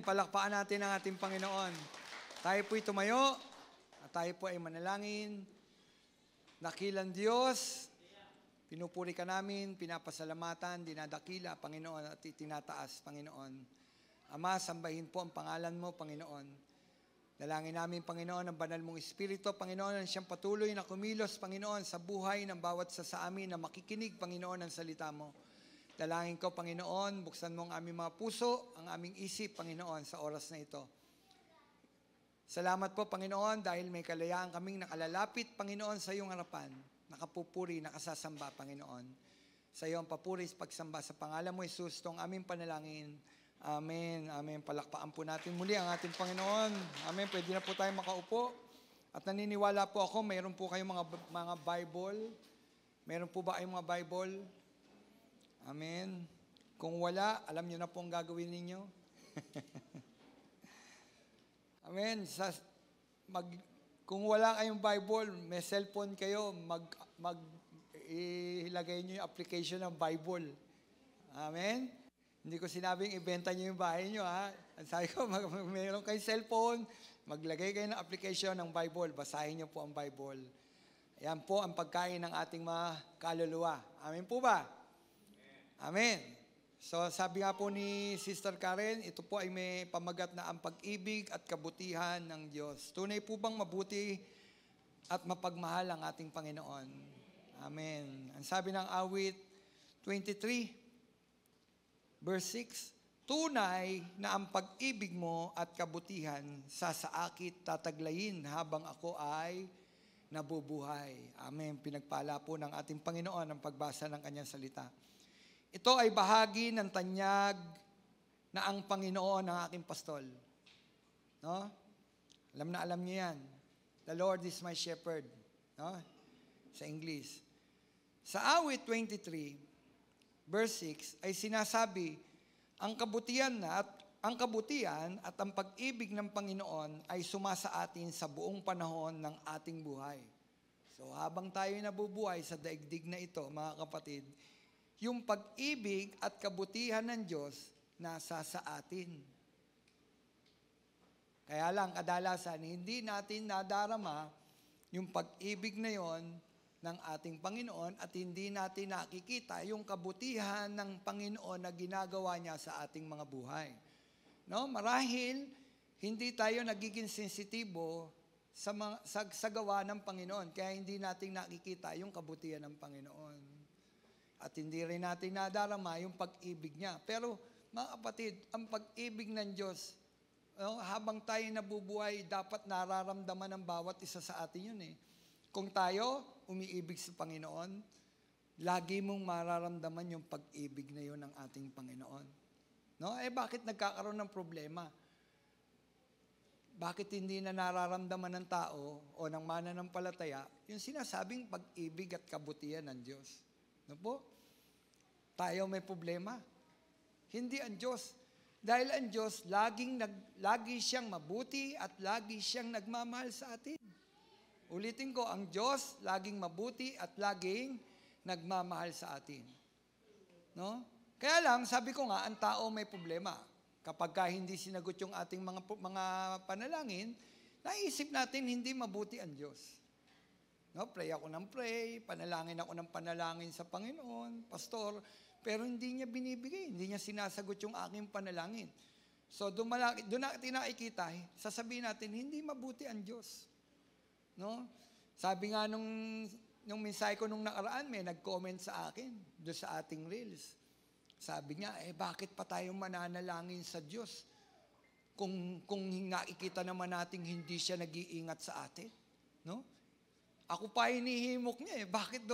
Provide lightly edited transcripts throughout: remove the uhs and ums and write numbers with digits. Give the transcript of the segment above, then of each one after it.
palakpakan natin ang ating Panginoon. Tayo po'y tumayo at tayo po ay manalangin. Dakilang Diyos, pinupuri ka namin, pinapasalamatan, dinadakila, Panginoon, at itinataas, Panginoon. Ama, sambahin po ang pangalan mo, Panginoon. Dalangin namin, Panginoon, ang banal mong Espiritu, Panginoon, ang siyang patuloy na kumilos, Panginoon, sa buhay ng bawat sa amin na makikinig, Panginoon, ng salita mo. Dalangin ko, Panginoon, buksan mo ang aming mga puso, ang aming isip, Panginoon, sa oras na ito. Salamat po, Panginoon, dahil may kalayaan kaming nakalalapit, Panginoon, sa iyong harapan. Nakapupuri, nakasasamba, Panginoon. Sa iyong papuri, pagsamba sa pangalan mo, Jesus, itong aming panalangin. Amen. Amen. Palakpakan po natin muli ang ating Panginoon. Amen. Pwede na po tayo makaupo. At naniniwala po ako, mayroon po kayong mga Bible. Mayroon po ba kayong mga Bible? Amen. Kung wala, alam nyo na po ang gagawin ninyo. Amen. Kung wala kayong Bible, may cellphone kayo, ilagay nyo yung application ng Bible. Amen. Hindi ko sinabing ibenta nyo yung bahay nyo, ha? Ang sabi ko, mayroon kayong cellphone, maglagay kayo ng application ng Bible, basahin nyo po ang Bible. Ayan po ang pagkain ng ating mga kaluluwa. Amen po ba? Amen. So sabi nga po ni Sister Karen, ito po ay may pamagat na ang pag-ibig at kabutihan ng Diyos. Tunay po bang mabuti at mapagmahal ang ating Panginoon? Amen. Ang sabi ng awit 23, verse 6, tunay na ang pag-ibig mo at kabutihan sa saakit tataglayin habang ako ay nabubuhay. Amen. Pinagpala po ng ating Panginoon ang pagbasa ng kanyang salita. Ito ay bahagi ng tanyag na ang Panginoon ang aking pastol. No? Alam na alam niyo yan. The Lord is my shepherd. No? Sa English. Sa awit 23, verse 6, ay sinasabi, ang kabutihan at ang pag-ibig ng Panginoon ay sumasa atin sa buong panahon ng ating buhay. So habang tayo nabubuhay sa daigdig na ito, mga kapatid, yung pag-ibig at kabutihan ng Diyos nasa sa atin. Kaya lang, kadalasan, hindi natin nadarama yung pag-ibig na yon ng ating Panginoon at hindi natin nakikita yung kabutihan ng Panginoon na ginagawa niya sa ating mga buhay. No? Marahil, hindi tayo nagiging sensitibo sa gawa ng Panginoon, kaya hindi natin nakikita yung kabutihan ng Panginoon. At hindi rin natin nadarama yung pag-ibig niya. Pero, mga kapatid, ang pag-ibig ng Diyos, habang tayo nabubuhay, dapat nararamdaman ng bawat isa sa atin yun eh. Kung tayo umiibig sa Panginoon, lagi mong mararamdaman yung pag-ibig na yun ng ating Panginoon. No? Bakit nagkakaroon ng problema? Bakit hindi na nararamdaman ng tao o ng mananampalataya yung sinasabing pag-ibig at kabutihan ng Diyos? No po? Tayo may problema. Hindi ang Diyos. Dahil ang Diyos, lagi siyang mabuti at lagi siyang nagmamahal sa atin. Ulitin ko, ang Diyos, laging mabuti at laging nagmamahal sa atin. No? Kaya lang, sabi ko nga, ang tao may problema. Kapag hindi sinagot yung ating mga panalangin, naisip natin hindi mabuti ang Diyos. No, pray ako ng pray, panalangin ako ng panalangin sa Panginoon, pastor, pero hindi niya binibigay, hindi niya sinasagot yung aking panalangin. So, doon natin nakikita, sasabihin natin, hindi mabuti ang Diyos. No? Sabi nga nung mensahe ko nung nakaraan, may nag-comment sa akin, doon sa ating reels. Sabi niya, bakit pa tayo mananalangin sa Diyos? Kung nakikita naman natin hindi siya nag-iingat sa atin. No? Ako pa hinihimok niya Bakit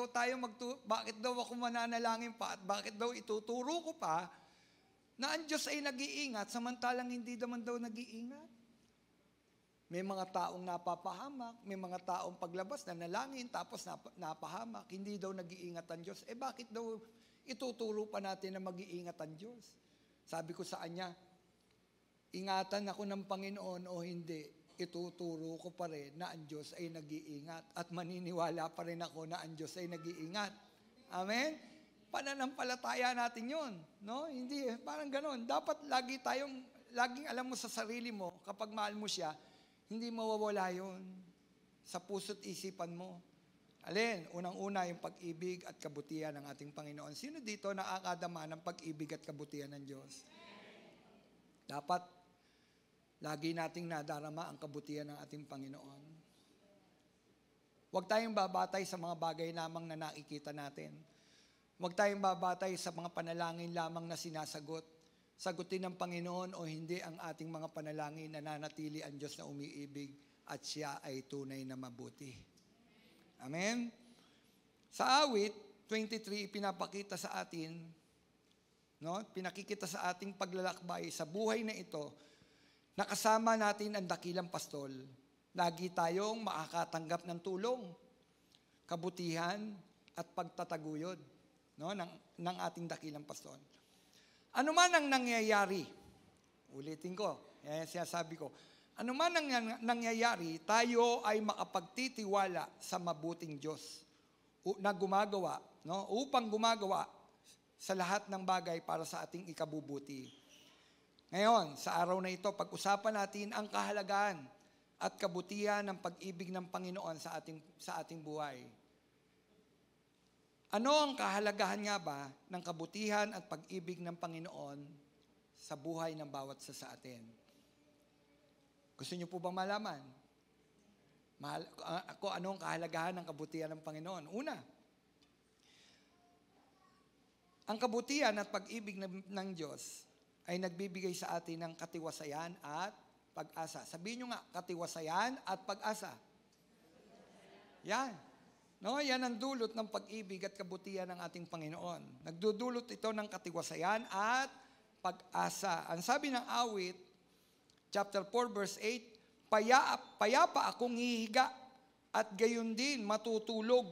daw ako mananalangin pa at bakit daw ituturo ko pa na ang Diyos ay nag-iingat samantalang hindi naman daw nag-iingat? May mga taong napapahamak, may mga taong paglabas na nalangin tapos napahamak, hindi daw nag-iingat ang Diyos. Bakit daw ituturo pa natin na mag-iingat ang Diyos? Sabi ko sa kanya, ingatan ako ng Panginoon o hindi, ituturo ko pa rin na ang Diyos ay nag-iingat at maniniwala pa rin ako na ang Diyos ay nag-iingat. Amen? Pananampalataya natin yun. No? Hindi, parang ganon. Dapat laging alam mo sa sarili mo, kapag mahal mo siya, hindi mawawala yun sa puso't isipan mo. Alin? Unang-una yung pag-ibig at kabutihan ng ating Panginoon. Sino dito nakakadama ng pag-ibig at kabutihan ng Diyos? Dapat lagi nating nadarama ang kabutihan ng ating Panginoon. Huwag tayong babatay sa mga bagay lamang na nakikita natin. Huwag tayong babatay sa mga panalangin lamang na sinasagot. Sagutin ng Panginoon o hindi ang ating mga panalangin, nananatili ang Diyos na umiibig at siya ay tunay na mabuti. Amen? Sa awit 23, pinapakita sa atin, no? Pinakikita sa ating paglalakbay sa buhay na ito, nakasama natin ang dakilang pastol. Lagi tayong makakatanggap ng tulong, kabutihan, at pagtataguyod, no? ng ating dakilang pastol. Ano man ang nangyayari, ulitin ko, sinasabi ko, ano man ang nangyayari, tayo ay makapagtitiwala sa mabuting Diyos na gumagawa, no? Upang gumagawa sa lahat ng bagay para sa ating ikabubuti. Ngayon, sa araw na ito, pag-usapan natin ang kahalagahan at kabutihan ng pag-ibig ng Panginoon sa ating buhay. Ano ang kahalagahan nga ba ng kabutihan at pag-ibig ng Panginoon sa buhay ng bawat isa sa atin? Gusto niyo po bang malaman? Ako, anong kahalagahan ng kabutihan ng Panginoon? Una, ang kabutihan at pag-ibig ng Diyos ay nagbibigay sa atin ng katiwasayan at pag-asa. Sabihin niyo nga, katiwasayan at pag-asa. Yan. No, yan ang dulot ng pag-ibig at kabutihan ng ating Panginoon. Nagdudulot ito ng katiwasayan at pag-asa. Ang sabi ng awit, chapter 4, verse 8, payapa akong hihiga at gayon din matutulog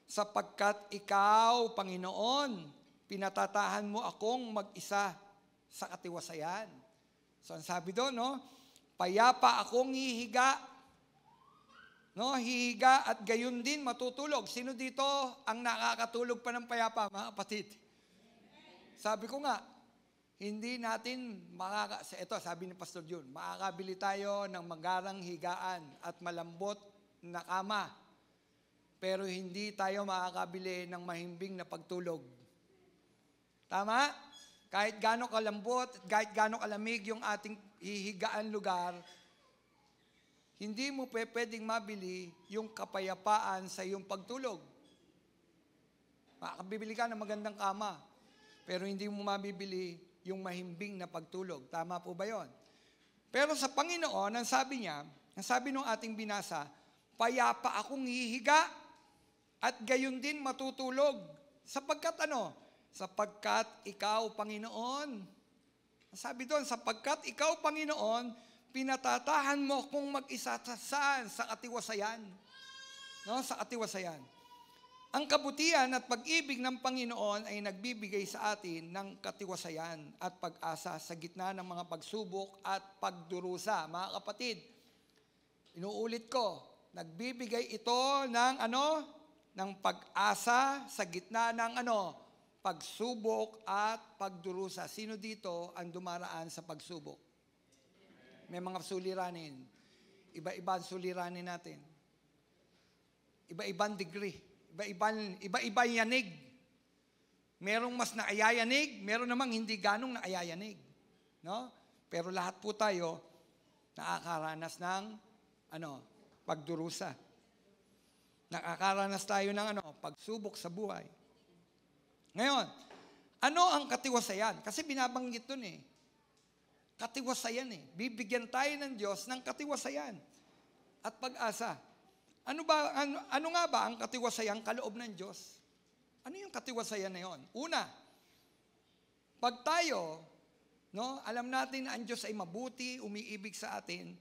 sapagkat ikaw, Panginoon, pinatatahan mo akong mag-isa sa katiwasayan. So, ang sabi doon, no? Payapa akong hihiga, no? Hihiga at gayon din matutulog. Sino dito ang nakakatulog pa ng payapa, mga kapatid? Sabi ko nga, hindi natin ito sabi ni Pastor Jun, makakabili tayo ng magarang higaan at malambot na kama. Pero hindi tayo makakabili ng mahimbing na pagtulog. Tama? Kahit gaano kalambot, kahit gaano kalamig yung ating hihigaan lugar, hindi mo pwedeng mabili yung kapayapaan sa iyong pagtulog. Makakabili ka ng magandang kama, pero hindi mo mabibili yung mahimbing na pagtulog. Tama po ba yon? Pero sa Panginoon, ang sabi niya, ang sabi ng ating binasa, payapa akong hihiga at gayon din matutulog. Sapagkat ano? Sapagkat ikaw, Panginoon. Ang sabi doon, sapagkat ikaw, Panginoon, pinatatahan mo akong mag-isa sa katiwasayan. No? Sa katiwasayan. Ang kabutihan at pag-ibig ng Panginoon ay nagbibigay sa atin ng katiwasayan at pag-asa sa gitna ng mga pagsubok at pagdurusa. Mga kapatid, inuulit ko, nagbibigay ito ng ng pag-asa sa gitna ng pagsubok at pagdurusa. Sino dito ang dumaraan sa pagsubok? May mga suliranin. Iba-iba ang suliranin natin. Iba-ibang degree. Iba-ibang yanig. Merong mas naayayanig, meron namang hindi ganong naayayanig. No? Pero lahat po tayo nakakaranas ng pagdurusa. Nakakaranas tayo ng pagsubok sa buhay. Ngayon, ano ang katiwasayan? Kasi binabanggit dun Katiwasayan Bibigyan tayo ng Diyos ng katiwasayan at pag-asa. Ano nga ba ang katiwasayang kaloob ng Diyos? Ano yung katiwasayan na yon? Una, pag tayo, alam natin na ang Diyos ay mabuti, umiibig sa atin,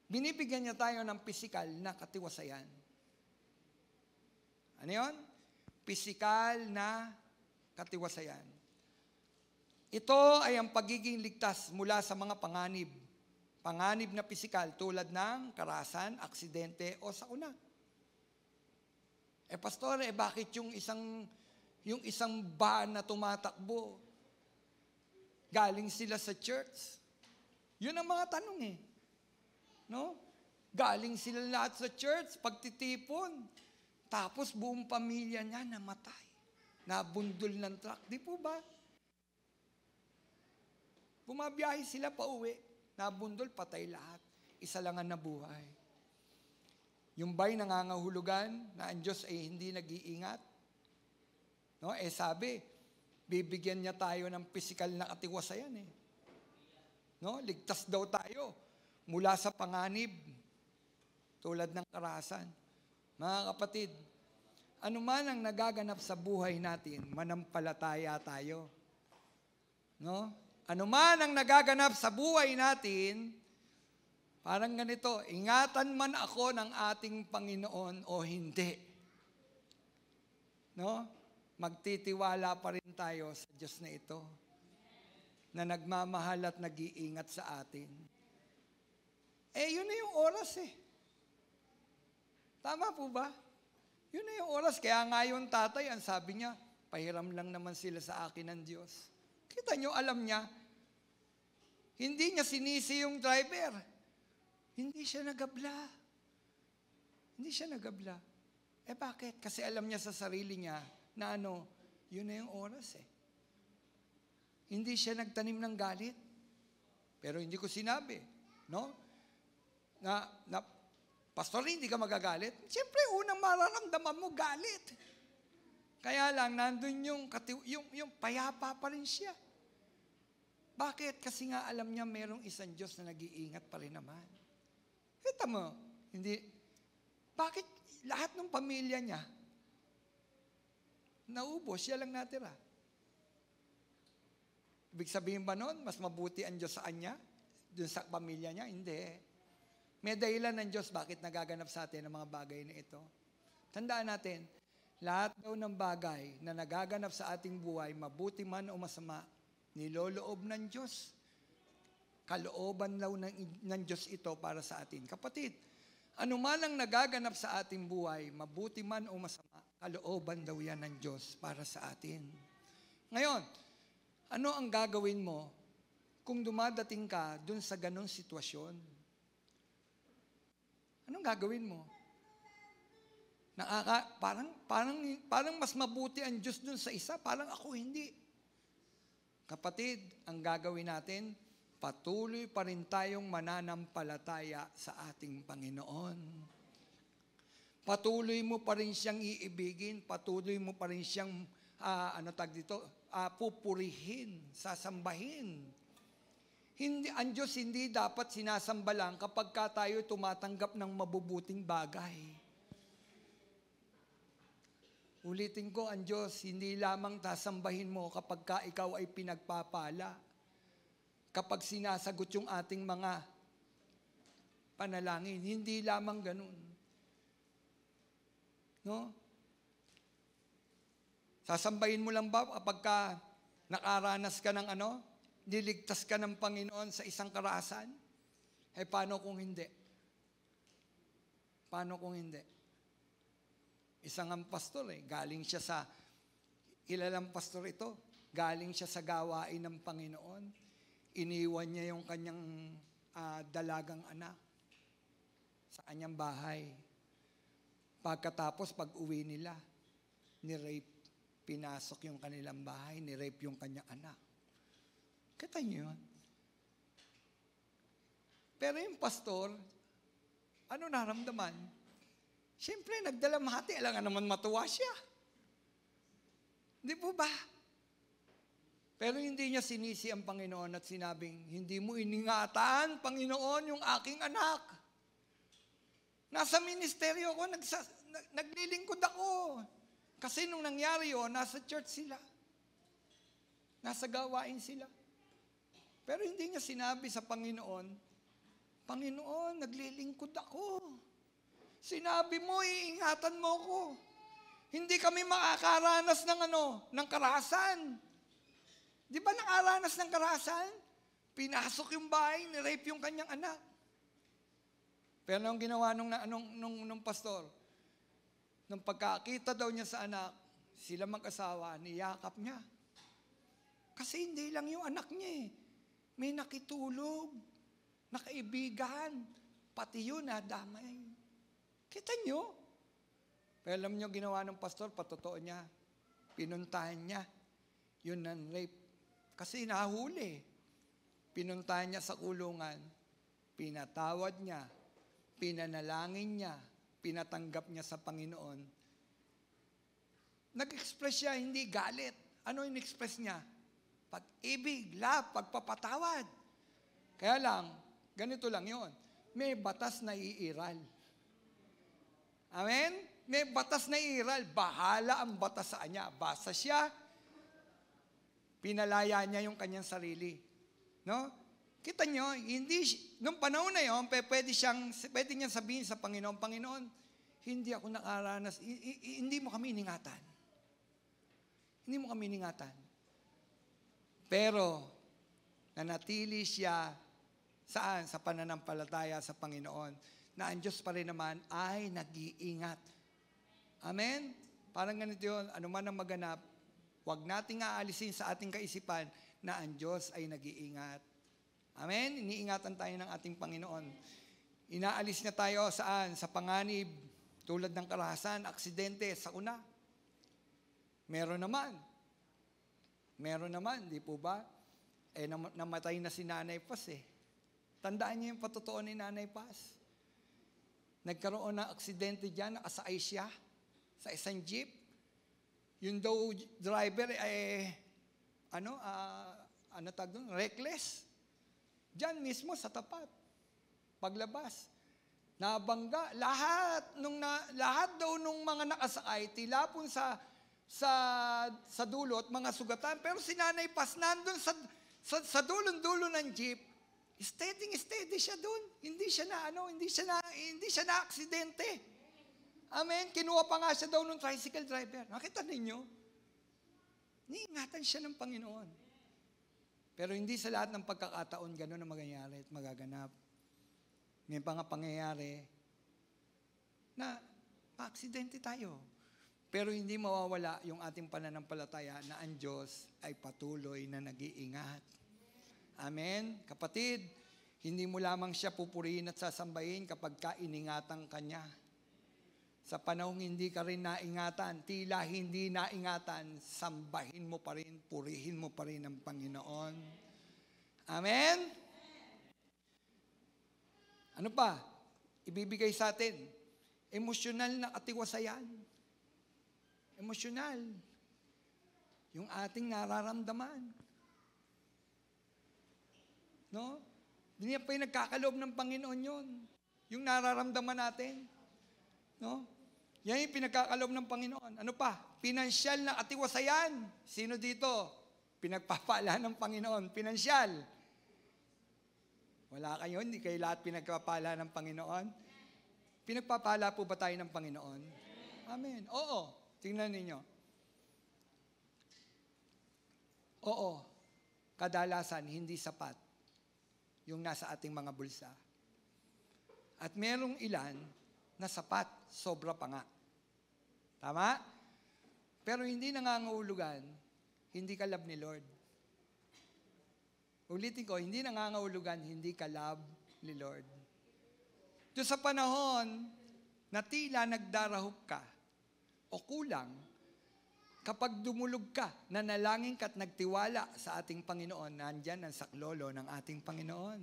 binibigyan niya tayo ng pisikal na katiwasayan. Ano yon? Pisikal na katiwasayan. Ito ay ang pagiging ligtas mula sa mga panganib. Panganib na pisikal tulad ng karahasan, aksidente o sakuna. Pastor, bakit yung isang van na tumatakbo, galing sila sa church, Yun ang mga tanong eh. No? Galing sila lahat sa church, pagtitipon. Tapos buong pamilya niya namatay. Nabundol ng truck. Di po ba? Bumabiyahe sila pa uwi. Nabundol, patay lahat. Isa lang ang nabuhay. Yung ba'y nangangahulugan na ang Diyos ay hindi nag-iingat? No? Sabi, bibigyan niya tayo ng physical na katiwasayan eh. No? Ligtas daw tayo mula sa panganib tulad ng karahasan. Mga kapatid, ano man ang nagaganap sa buhay natin, manampalataya tayo. No? Ano man ang nagaganap sa buhay natin, parang ganito, ingatan man ako ng ating Panginoon o hindi. No? Magtitiwala pa rin tayo sa Diyos na ito na nagmamahal at nag-iingat sa atin. Yun na yung oras eh. Tama po ba? Yun na yung oras. Kaya nga yung tatay, ang sabi niya, pahiram lang naman sila sa akin ng Diyos. Kita nyo, alam niya, hindi niya sinisi yung driver. Hindi siya nagabla. Hindi siya nagabla. Bakit? Kasi alam niya sa sarili niya na yun na yung oras eh. Hindi siya nagtanim ng galit. Pero hindi ko sinabi, no? Na Pastor, hindi ka magagalit? Siyempre, unang mararamdaman mo, galit. Kaya lang, nandun yung payapa pa rin siya. Bakit? Kasi nga alam niya merong isang Diyos na nag-iingat pa rin naman. Kita mo, hindi, bakit lahat ng pamilya niya, naubos, siya lang natira? Ibig sabihin ba nun, mas mabuti ang Diyos sa kanya, dun sa pamilya niya? Hindi. May dahilan ng Diyos bakit nagaganap sa atin ang mga bagay na ito. Tandaan natin, lahat daw ng bagay na nagaganap sa ating buhay, mabuti man o masama, niloloob ng Diyos. Kalooban daw ng Diyos ito para sa atin. Kapatid, ano man ang nagaganap sa ating buhay, mabuti man o masama, kalooban daw yan ng Diyos para sa atin. Ngayon, ano ang gagawin mo kung dumadating ka dun sa ganong sitwasyon? Anong gagawin mo? Parang mas mabuti ang Diyos dun sa isa, parang ako hindi. Kapatid, ang gagawin natin, patuloy pa rin tayong mananampalataya sa ating Panginoon. Patuloy mo pa rin siyang iibigin, patuloy mo pa rin siyang, pupurihin, sasambahin. Ang Diyos hindi dapat sinasamba lang kapag tayo tumatanggap ng mabubuting bagay. Ulitin ko, ang Diyos hindi lamang sasambahin mo kapag ikaw ay pinagpapala. Kapag sinasagot yung ating mga panalangin, hindi lamang ganun. No? Sasambahin mo lang ba kapag nakaranas ka ng niligtas ka ng Panginoon sa isang karahasan? Paano kung hindi? Paano kung hindi? Isang ang pastor galing siya sa, kilalang pastor ito, galing siya sa gawain ng Panginoon, iniwan niya yung kanyang dalagang anak sa kanyang bahay. Pagkatapos, pag-uwi nila, ni-rape, pinasok yung kanilang bahay, ni-rape yung kanyang anak. Kita niyo yun? Pero yung pastor, ano naramdaman? Siyempre, nagdalamhati. Alam nga naman matuwa siya. Hindi po ba? Pero hindi niya sinisi ang Panginoon at sinabing, hindi mo iningatan, Panginoon, yung aking anak. Nasa ministeryo ako, naglilingkod ako. Kasi nung nangyari yun, nasa church sila. Nasa gawain sila. Pero hindi niya sinabi sa Panginoon, Panginoon, naglilingkod ako. Sinabi mo, iingatan mo ko. Hindi kami makakaranas ng karahasan. Di ba nakaranas ng karahasan? Pinasok yung bahay, ni-rape yung kanyang anak. Pero anong ginawa nung pastor? Nung pagkakita daw niya sa anak, sila mag-asawa, niyakap niya. Kasi hindi lang yung anak niya May nakitulog. na kaibigan. Pati yun nadamay. Kita nyo? Pero alam nyo, ginawa ng pastor, patotoo niya. Pinuntahan niya. Yun ng rape. Kasi nahuli. Pinuntahan niya sa kulungan. Pinatawad niya. Pinanalangin niya. Pinatanggap niya sa Panginoon. Nag-express siya, hindi galit. Ano yung express niya? Pag-ibig, love, pagpapatawad. Kaya lang, ganito lang yon. May batas na iiral. Amen? May batas na iiral. Bahala ang batas sa kanya. Basa siya, pinalaya niya yung kanyang sarili. No? Kita nyo, nung panahon na yun, pwede niyang sabihin sa Panginoon, Panginoon, hindi ako nakaranas, hindi mo kami iningatan. Hindi mo kami iningatan. Pero, nanatili siya saan? Sa pananampalataya sa Panginoon, na ang Diyos pa rin naman ay nag-iingat. Amen? Parang ganito yun, ano man ang maganap, huwag nating aalisin sa ating kaisipan na ang Diyos ay nag-iingat. Amen? Iniingatan tayo ng ating Panginoon. Inaalis niya tayo saan? Sa panganib, tulad ng karahasan, aksidente, sakuna. Meron naman, di po ba? Namatay na si Nanay Paz eh. Tandaan niyo yung patotoo ni Nanay Paz. Nagkaroon ng aksidente dyan, nakasakay siya sa isang jeep. Yung daw driver tawag doon? Reckless. Diyan mismo sa tapat. Paglabas. Nabangga. Lahat daw nung mga nakasakay, tilapon sa dulot, mga sugatan. Pero si Nanay Paz nandun sa dulon-dulo ng jeep, steady siya doon. Hindi siya na aksidente. Amen. Kinuha pa nga siya daw ng tricycle driver. Nakita ninyo? Niingatan siya ng Panginoon. Pero hindi sa lahat ng pagkakataon gano'n na mangyayari at magaganap. May pangyayari na pa-aksidente tayo. Pero hindi mawawala yung ating pananampalataya na ang Diyos ay patuloy na nag-iingat. Amen? Kapatid, hindi mo lamang siya pupurihin at sasambahin kapag kainingatan ka niya. Sa panahong hindi ka rin naingatan, tila hindi naingatan, sambahin mo pa rin, purihin mo pa rin ang Panginoon. Amen? Ano pa? Ibibigay sa atin, emosyonal na katiwasayan. Emosyonal. Yung ating nararamdaman. No? Hindi pa yung nagkakaloob ng Panginoon yun. Yung nararamdaman natin. No? Yan yung pinagkakaloob ng Panginoon. Ano pa? Pinansyal na katiwasayan. Sino dito? Pinagpapala ng Panginoon. Pinansyal. Wala kayo, hindi kayo lahat pinagpapala ng Panginoon. Pinagpapala po ba tayo ng Panginoon? Amen. Oo. Tingnan ninyo. Oo. Kadalasan, hindi sapat yung nasa ating mga bulsa. At merong ilan na sapat, sobra pa nga. Tama? Pero hindi nangangahulugan, hindi ka love ni Lord. Ulitin ko, hindi nangangahulugan, hindi ka love ni Lord. Doon sa panahon na tila nagdarahop ka o kulang, kapag dumulog ka, nanalangin ka at nagtiwala sa ating Panginoon, nandyan ang saklolo ng ating Panginoon.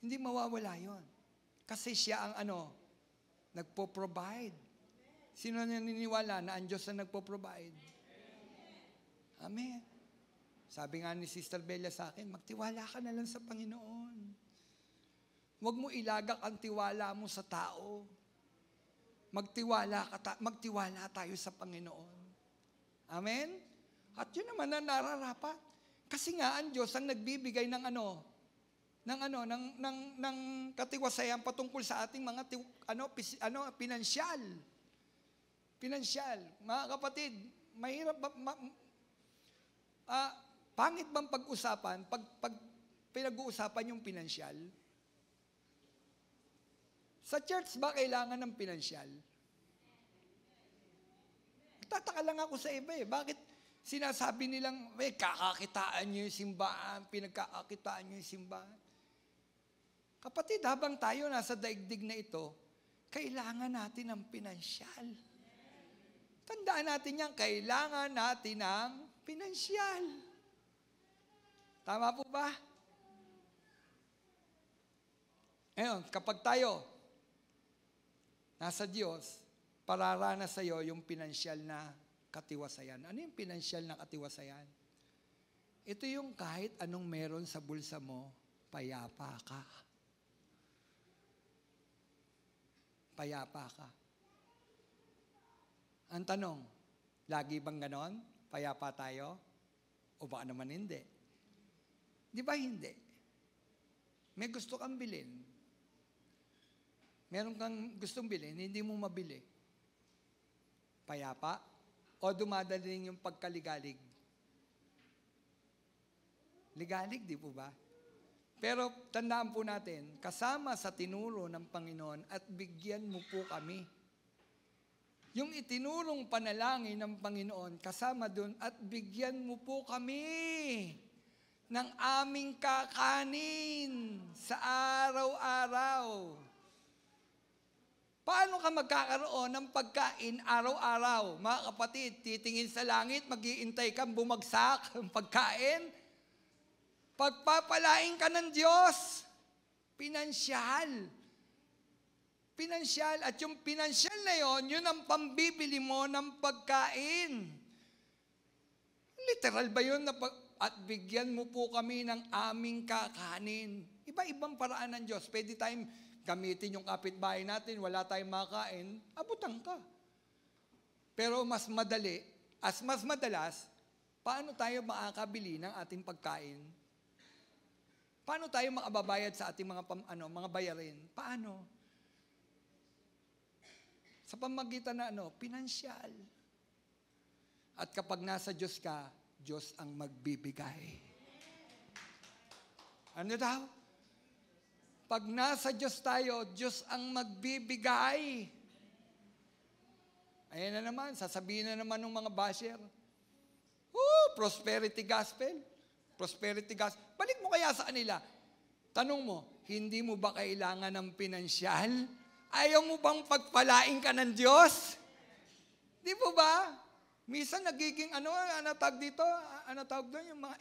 Hindi mawawala yon. Kasi siya ang nagpo-provide. Sino naniniwala na ang Diyos na nagpo-provide? Amen. Sabi nga ni Sister Bella sa akin, magtiwala ka na lang sa Panginoon. Huwag mo ilagak ang tiwala mo sa tao. Magtiwala tayo sa Panginoon. Amen? At yun naman na nararapat. Kasi nga ang Diyos ang nagbibigay ng katiwasayan patungkol sa ating mga pinansyal. Pinansyal. Mga kapatid, mahirap pangit bang pag-usapan pag pinag-uusapan yung pinansyal? Sa church ba kailangan ng pinansyal? Tataka lang ako sa iba eh. Bakit sinasabi nilang, kakakitaan nyo yung simbahan, pinagkakakitaan nyo yung simbahan? Kapatid, habang tayo nasa daigdig na ito, kailangan natin ng pinansyal. Tandaan natin yan, kailangan natin ng pinansyal. Tama po ba? Ngayon, kapag tayo nasa Diyos, pararanas sa iyo yung pinansyal na katiwasayan. Ano yung pinansyal na katiwasayan? Ito yung kahit anong meron sa bulsa mo, payapa ka. Payapa ka. Ang tanong, lagi bang ganon? Payapa tayo? O baka naman hindi? Di ba hindi? May gusto kang bilhin. Meron kang gustong bilhin, hindi mo mabili. Payapa? O dumadaling yung pagkaligalig? Ligalig, di po ba? Pero tandaan po natin, kasama sa tinuro ng Panginoon at bigyan mo po kami. Yung itinurong panalangin ng Panginoon, kasama doon at bigyan mo po kami ng aming kakanin sa araw-araw. Paano ka magkakaroon ng pagkain araw-araw? Mga kapatid, titingin sa langit, mag-iintay kang bumagsak ang pagkain. Pagpapalain ka ng Diyos. Pinansyal. Pinansyal. At yung pinansyal na yon, yun ang pambibili mo ng pagkain. Literal ba yun? At bigyan mo po kami ng aming kakanin. Iba-ibang paraan ng Diyos. Pwede tayong gamitin yung kapitbahay natin, wala tayong makain, abutan ka. Pero mas madali, mas madalas, paano tayo makakabili ng ating pagkain? Paano tayo makababayad sa ating mga bayarin? Paano? Sa pamagitan na pinansyal. At kapag nasa Diyos ka, Diyos ang magbibigay. Ano daw? Pag nasa Diyos tayo, Diyos ang magbibigay. Ayan na naman, sasabihin na naman ng mga basher, prosperity gospel. Prosperity gospel. Balik mo kaya sa kanila. Tanong mo, hindi mo ba kailangan ng pinansyal? Ayaw mo bang pagpalain ka ng Diyos? Di po ba? Minsan nagiging ano tawag doon, yung mga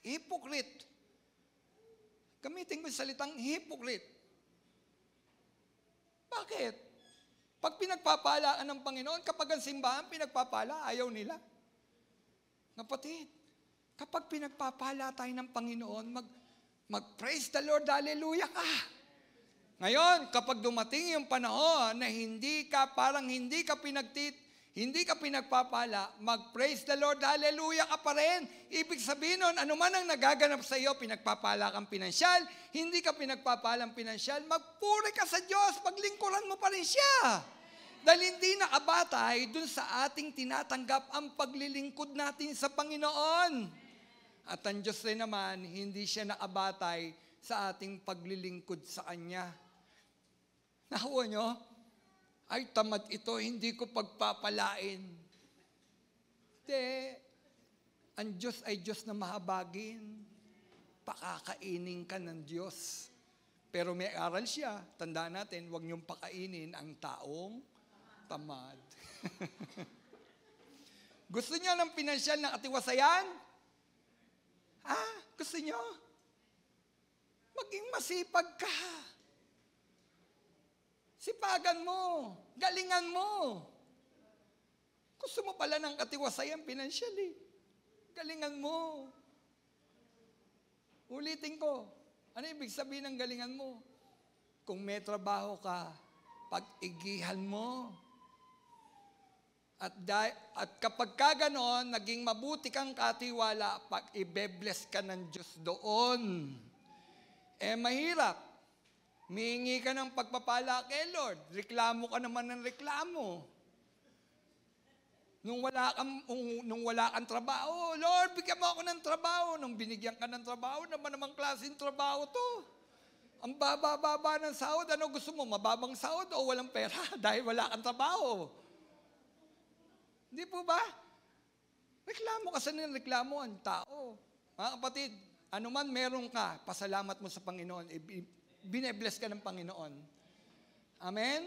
hypocrite. Gamitin ko yung salitang hypocrite. Bakit? Pag pinagpapalaan ng Panginoon, kapag ang simbahan pinagpapala, ayaw nila. Kapatid, kapag pinagpapala tayo ng Panginoon, mag-praise the Lord, hallelujah ka. Ngayon, kapag dumating yung panahon na hindi ka pinagpapala, mag-praise the Lord, hallelujah ka pa rin. Ibig sabihin nun, ano man ang nagaganap sa iyo, pinagpapala kang pinansyal, hindi ka pinagpapala ng pinansyal, magpuri ka sa Diyos, paglingkuran mo pa rin siya. Dahil hindi nakabatay dun sa ating tinatanggap ang paglilingkod natin sa Panginoon. At ang Diyos rin naman, hindi siya nakabatay sa ating paglilingkod sa Kanya. Nakuha nyo? Ay, tamad ito, hindi ko pagpapalain. Hindi. Ang Diyos ay Diyos na mahabagin. Pakakainin ka ng Diyos. Pero may aral siya. Tandaan natin, huwag niyong pakainin ang taong tamad. Gusto niyo ng pinansyal na katiwasayan? Gusto niyo? Maging masipag ka. Sipagan mo. Galingan mo. Gusto mo pala ng katiwasayan financially. Galingan mo. Ulitin ko. Ano ibig sabihin ng galingan mo? Kung may trabaho ka, pag-igihan mo. At kapag ka ganon, naging mabuti kang katiwala, pag i-bless ka ng Diyos doon. Mahirap. Mihingi ka ng pagpapala kay Lord. Reklamo ka naman ng reklamo. Nung wala kang trabaho, Lord, bigyan mo ako ng trabaho. Nung binigyan ka ng trabaho, namang klaseng trabaho to. Ang baba-baba ng sahod, ano gusto mo? Mababang sahod o walang pera dahil wala kang trabaho? Hindi po ba? Reklamo kasi ng reklamo ang tao. Mga kapatid, anuman meron ka, pasalamat mo sa Panginoon. binebless ka ng Panginoon. Amen?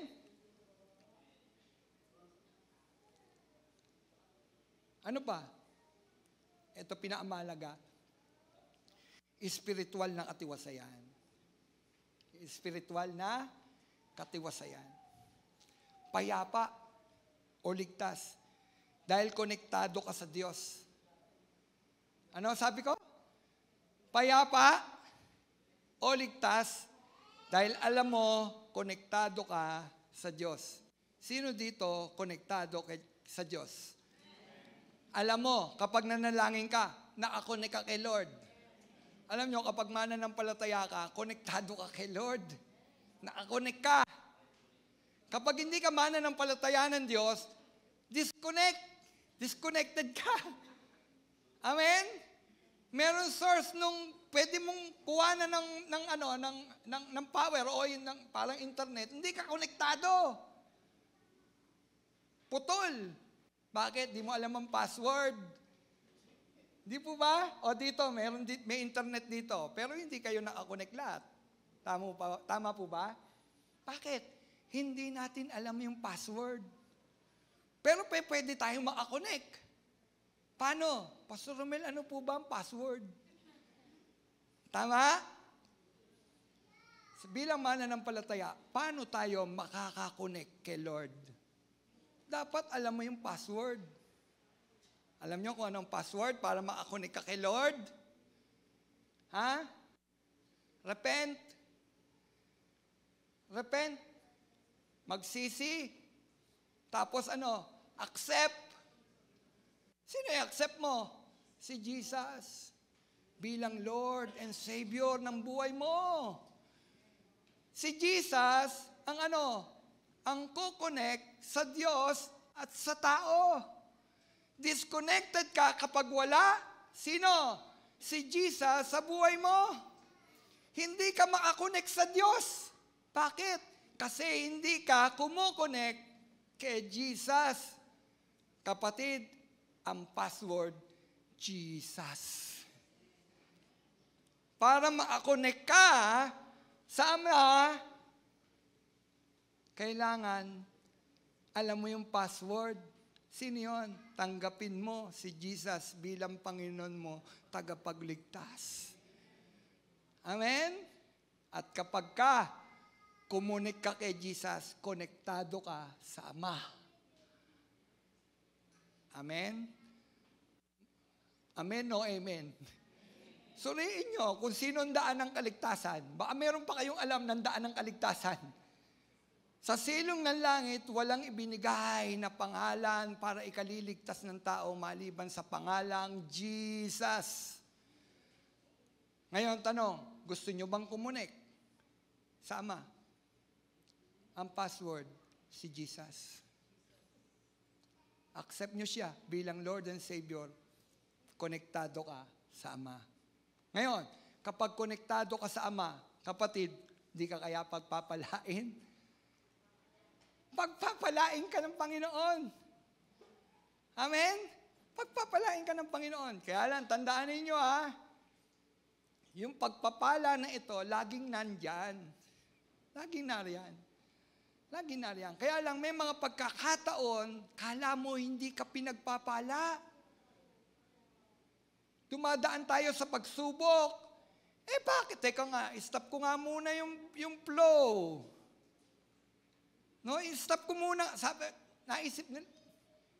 Ano pa? Ito pinakamahalaga. Spiritual na katiwasayan. Spiritual na katiwasayan. Payapa o ligtas. Dahil konektado ka sa Diyos. Ano sabi ko? Payapa o ligtas dahil alam mo, konektado ka sa Diyos. Sino dito konektado sa Diyos? Alam mo, kapag nanalangin ka, nakakonek ka kay Lord. Alam nyo, kapag mananampalataya ka, konektado ka kay Lord. Nakakonek ka. Kapag hindi ka mananampalataya ng Diyos, disconnected ka. Amen? Meron source nung pwede mong kuha na ng power o parang internet, hindi ka konektado. Putol. Bakit? Di mo alam ang password. Di po ba? O dito, may internet dito, pero hindi kayo nakakonect lahat. Tama po ba? Bakit? Hindi natin alam yung password. Pero pwede tayong makakonect. Paano? Pastor Romel, ano po ba ang password? Tama? Bilang mananampalataya, paano tayo makakakonect kay Lord? Dapat alam mo yung password. Alam nyo kung anong password para makakonect ka kay Lord? Ha? Repent. Magsisi. Tapos accept. Sino i-accept mo? Si Jesus. Bilang Lord and Savior ng buhay mo. Si Jesus, ang kukonect sa Diyos at sa tao. Disconnected ka kapag wala. Sino? Si Jesus sa buhay mo. Hindi ka makakonect sa Diyos. Bakit? Kasi hindi ka kumukonect kay Jesus. Kapatid, ang password, Jesus. Para makakonect ka sa Ama, kailangan alam mo yung password. Sino yun? Tanggapin mo si Jesus bilang Panginoon mo, tagapagligtas. Amen? At kapag kumunik ka kay Jesus, konektado ka sa Ama. Amen? Amen o amen? Suriin nyo kung sinong daan ng kaligtasan. Baka meron pa kayong alam ng daan ng kaligtasan. Sa silong ng langit, walang ibinigay na pangalan para ikaliligtas ng tao maliban sa pangalang Jesus. Ngayon, tanong, gusto nyo bang kumunik sa Ama? Ang password, si Jesus. Accept nyo siya bilang Lord and Savior. Konektado ka sa Ama. Ngayon, kapag konektado ka sa Ama, kapatid, di ka kaya pagpapalain? Pagpapalain ka ng Panginoon. Amen? Pagpapalain ka ng Panginoon. Kaya lang, tandaan ninyo yung pagpapala na ito, laging nandyan. Laging nariyan. Laging nariyan. Kaya lang, may mga pagkakataon, kala mo hindi ka pinagpapala. Dumadaan tayo sa pagsubok. Bakit? Teka nga, stop ko nga muna yung flow. No, stop ko muna. Naisip nila,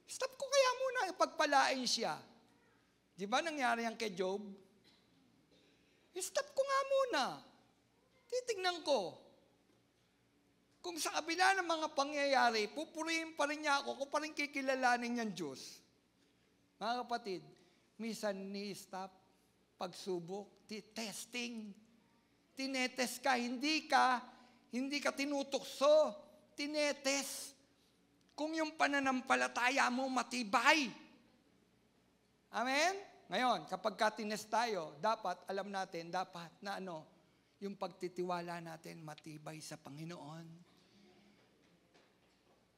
stop ko kaya muna, pagpalain siya. Di ba nangyari yan kay Job? Stop ko nga muna. Titignan ko. Kung sa kabila ng mga pangyayari, pupurihin pa rin niya ako, kung pa rin kikilalanin niyang Diyos. Mga kapatid, minsan ni-stop, pagsubok, testing. Tinetest ka, hindi ka tinutukso. Tinetes. Kung yung pananampalataya mo matibay. Amen? Ngayon, kapag tinest tayo, dapat, alam natin, dapat na yung pagtitiwala natin matibay sa Panginoon.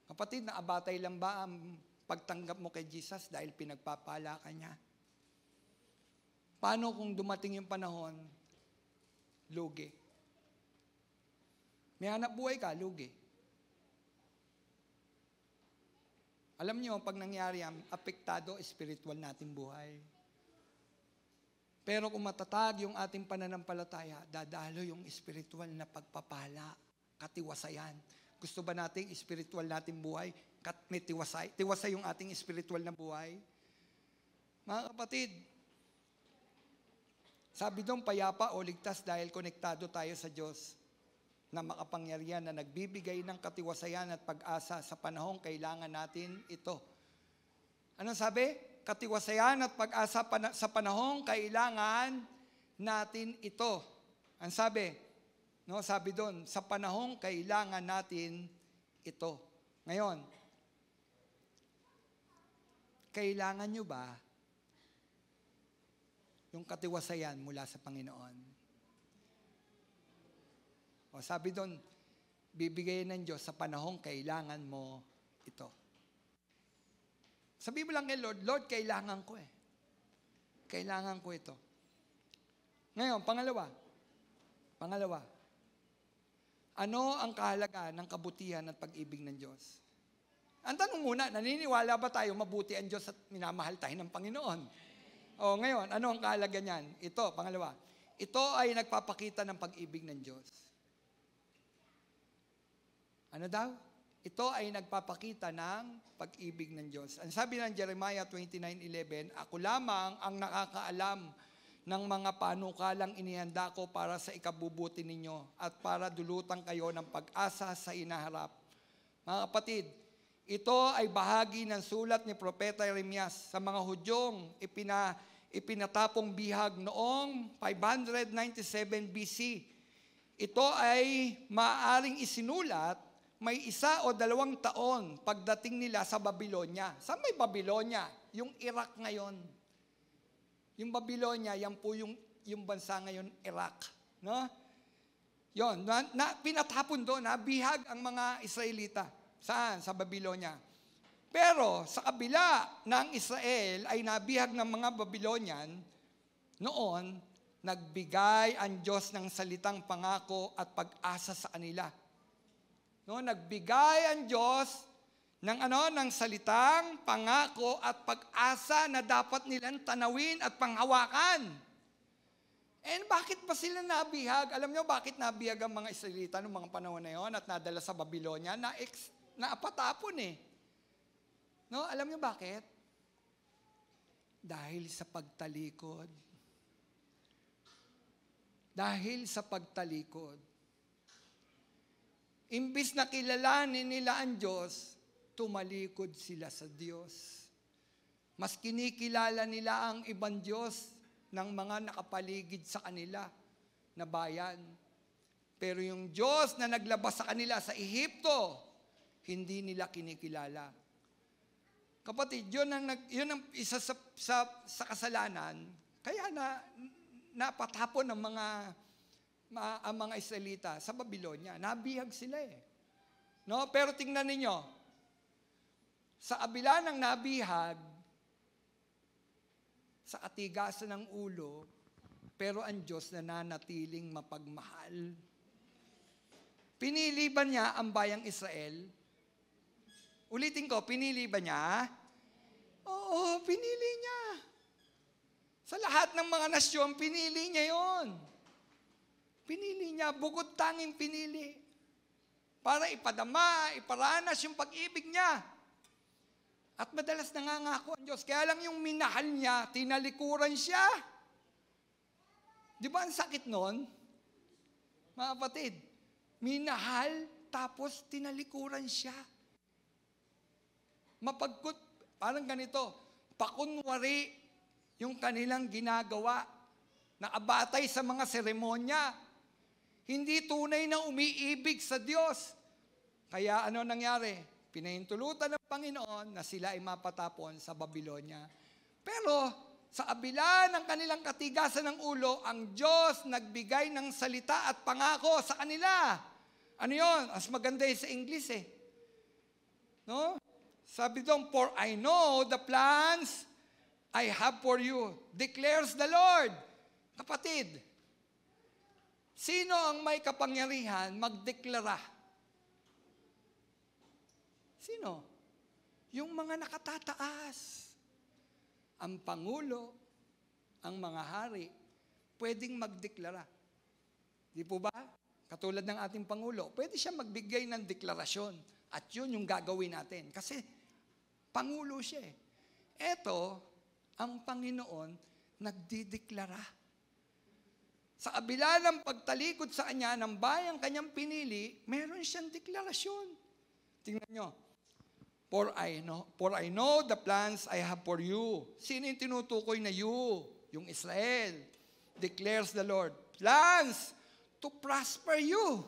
Kapatid, naabatay lang ba ang pagtanggap mo kay Jesus dahil pinagpapala ka niya? Paano kung dumating yung panahon, lugi? May hanap buhay ka, lugi. Alam niyo, pag nangyari yan, apektado spiritual nating buhay. Pero kung matatag yung ating pananampalataya, dadalo yung spiritual na pagpapala, katiwasayan. Gusto ba nating spiritual nating buhay? May tiwasay? Tiwasay yung ating spiritual na buhay? Mga kapatid, sabi doon, payapa o ligtas dahil konektado tayo sa Diyos na makapangyarihan na nagbibigay ng katiwasayan at pag-asa sa panahong kailangan natin ito. Anong sabi? Katiwasayan at pag-asa sa panahong kailangan natin ito. Ang sabi, no, sabi doon, sa panahong kailangan natin ito. Ngayon, kailangan nyo ba yung katiwasayan mula sa Panginoon? O sabi doon, bibigay ng Diyos sa panahong kailangan mo ito. Sabi mo lang kay Lord, Lord, kailangan ko eh. Kailangan ko ito. Ngayon, pangalawa. Ano ang kahalagaan ng kabutihan at pag-ibig ng Diyos? Ang tanong muna, naniniwala ba tayo mabuti ang Diyos at minamahal tayo ng Panginoon? O ngayon, ano ang kahalaga niyan? Ito, pangalawa. Ito ay nagpapakita ng pag-ibig ng Diyos. Ano daw? Ito ay nagpapakita ng pag-ibig ng Diyos. Ang sabi ng Jeremiah 29:11, ako lamang ang nakakaalam ng mga panukalang inihanda ko para sa ikabubuti ninyo at para dulutan kayo ng pag-asa sa inaharap. Mga kapatid, ito ay bahagi ng sulat ni Propeta Jeremias sa mga Hudyong ipinatapong bihag noong 597 BC. Ito ay maaaring isinulat may 1 o 2 taon pagdating nila sa Babylonia. Saan may Babylonia? Yung Iraq ngayon. Yung Babylonia, yan po yung bansa ngayon, Iraq. No? Yon, pinatapon doon, bihag ang mga Israelita. Saan? Sa Babylonia. Pero sa kabila ng Israel ay nabihag ng mga Babylonian, noon, nagbigay ang Diyos ng salitang pangako at pag-asa sa kanila. No, nagbigay ang Diyos ng salitang pangako at pag-asa na dapat nilang tanawin at panghawakan. And bakit pa sila nabihag? Alam niyo bakit nabihag ang mga Israelita noong mga panahon na yon at nadala sa Babylonia? Naapatapon eh. No, alam niyo bakit? Dahil sa pagtalikod. Dahil sa pagtalikod. Imbis na kilalanin nila ang Diyos, tumalikod sila sa Diyos. Mas kinikilala nila ang ibang Diyos ng mga nakapaligid sa kanila na bayan. Pero yung Diyos na naglabas sa kanila sa Ehipto, hindi nila kinikilala. Kapatid, yun ang isa sa kasalanan, kaya napatapon ng ang mga Israelita sa Babylonia. Nabihag sila eh. No? Pero tingnan ninyo, sa kabila ng nabihag, sa katigasan ng ulo, pero ang Diyos nananatiling mapagmahal. Pinili ba niya ang bayang Israel? Ulitin ko, pinili ba niya? Oo, pinili niya. Sa lahat ng mga nasyon, pinili niya yon. Pinili niya, bukod tanging pinili. Para ipadama, iparanas yung pag-ibig niya. At madalas nangangako ang Diyos. Kaya lang yung minahal niya, tinalikuran siya. Di ba ang sakit nun? Mga kapatid, minahal, tapos tinalikuran siya. Parang ganito, pakunwari yung kanilang ginagawa, nakabatay sa mga seremonya, hindi tunay na umiibig sa Diyos. Kaya ano nangyari? Pinahintulutan ng Panginoon na sila ay mapatapon sa Babylonia. Pero sa kabila ng kanilang katigasan ng ulo, ang Diyos nagbigay ng salita at pangako sa kanila. Ano yun? As maganda sa English eh. No? Sabi doon, for I know the plans I have for you, declares the Lord. Kapatid, Sino ang may kapangyarihan magdeklara? Sino? Yung mga nakatataas. Ang Pangulo, ang mga hari, pwedeng magdeklara. Di po ba? Katulad ng ating Pangulo, pwede siya magbigay ng deklarasyon. At yun yung gagawin natin. Kasi Pangulo siya eh. Eto, ang Panginoon, nagdideklara. Sa kabila ng pagtalikod sa kanya ng bayang kanyang pinili, meron siyang deklarasyon. Tingnan nyo. For I know the plans I have for you. Sino yung tinutukoy na you? Yung Israel. Declares the Lord. Plans to prosper you.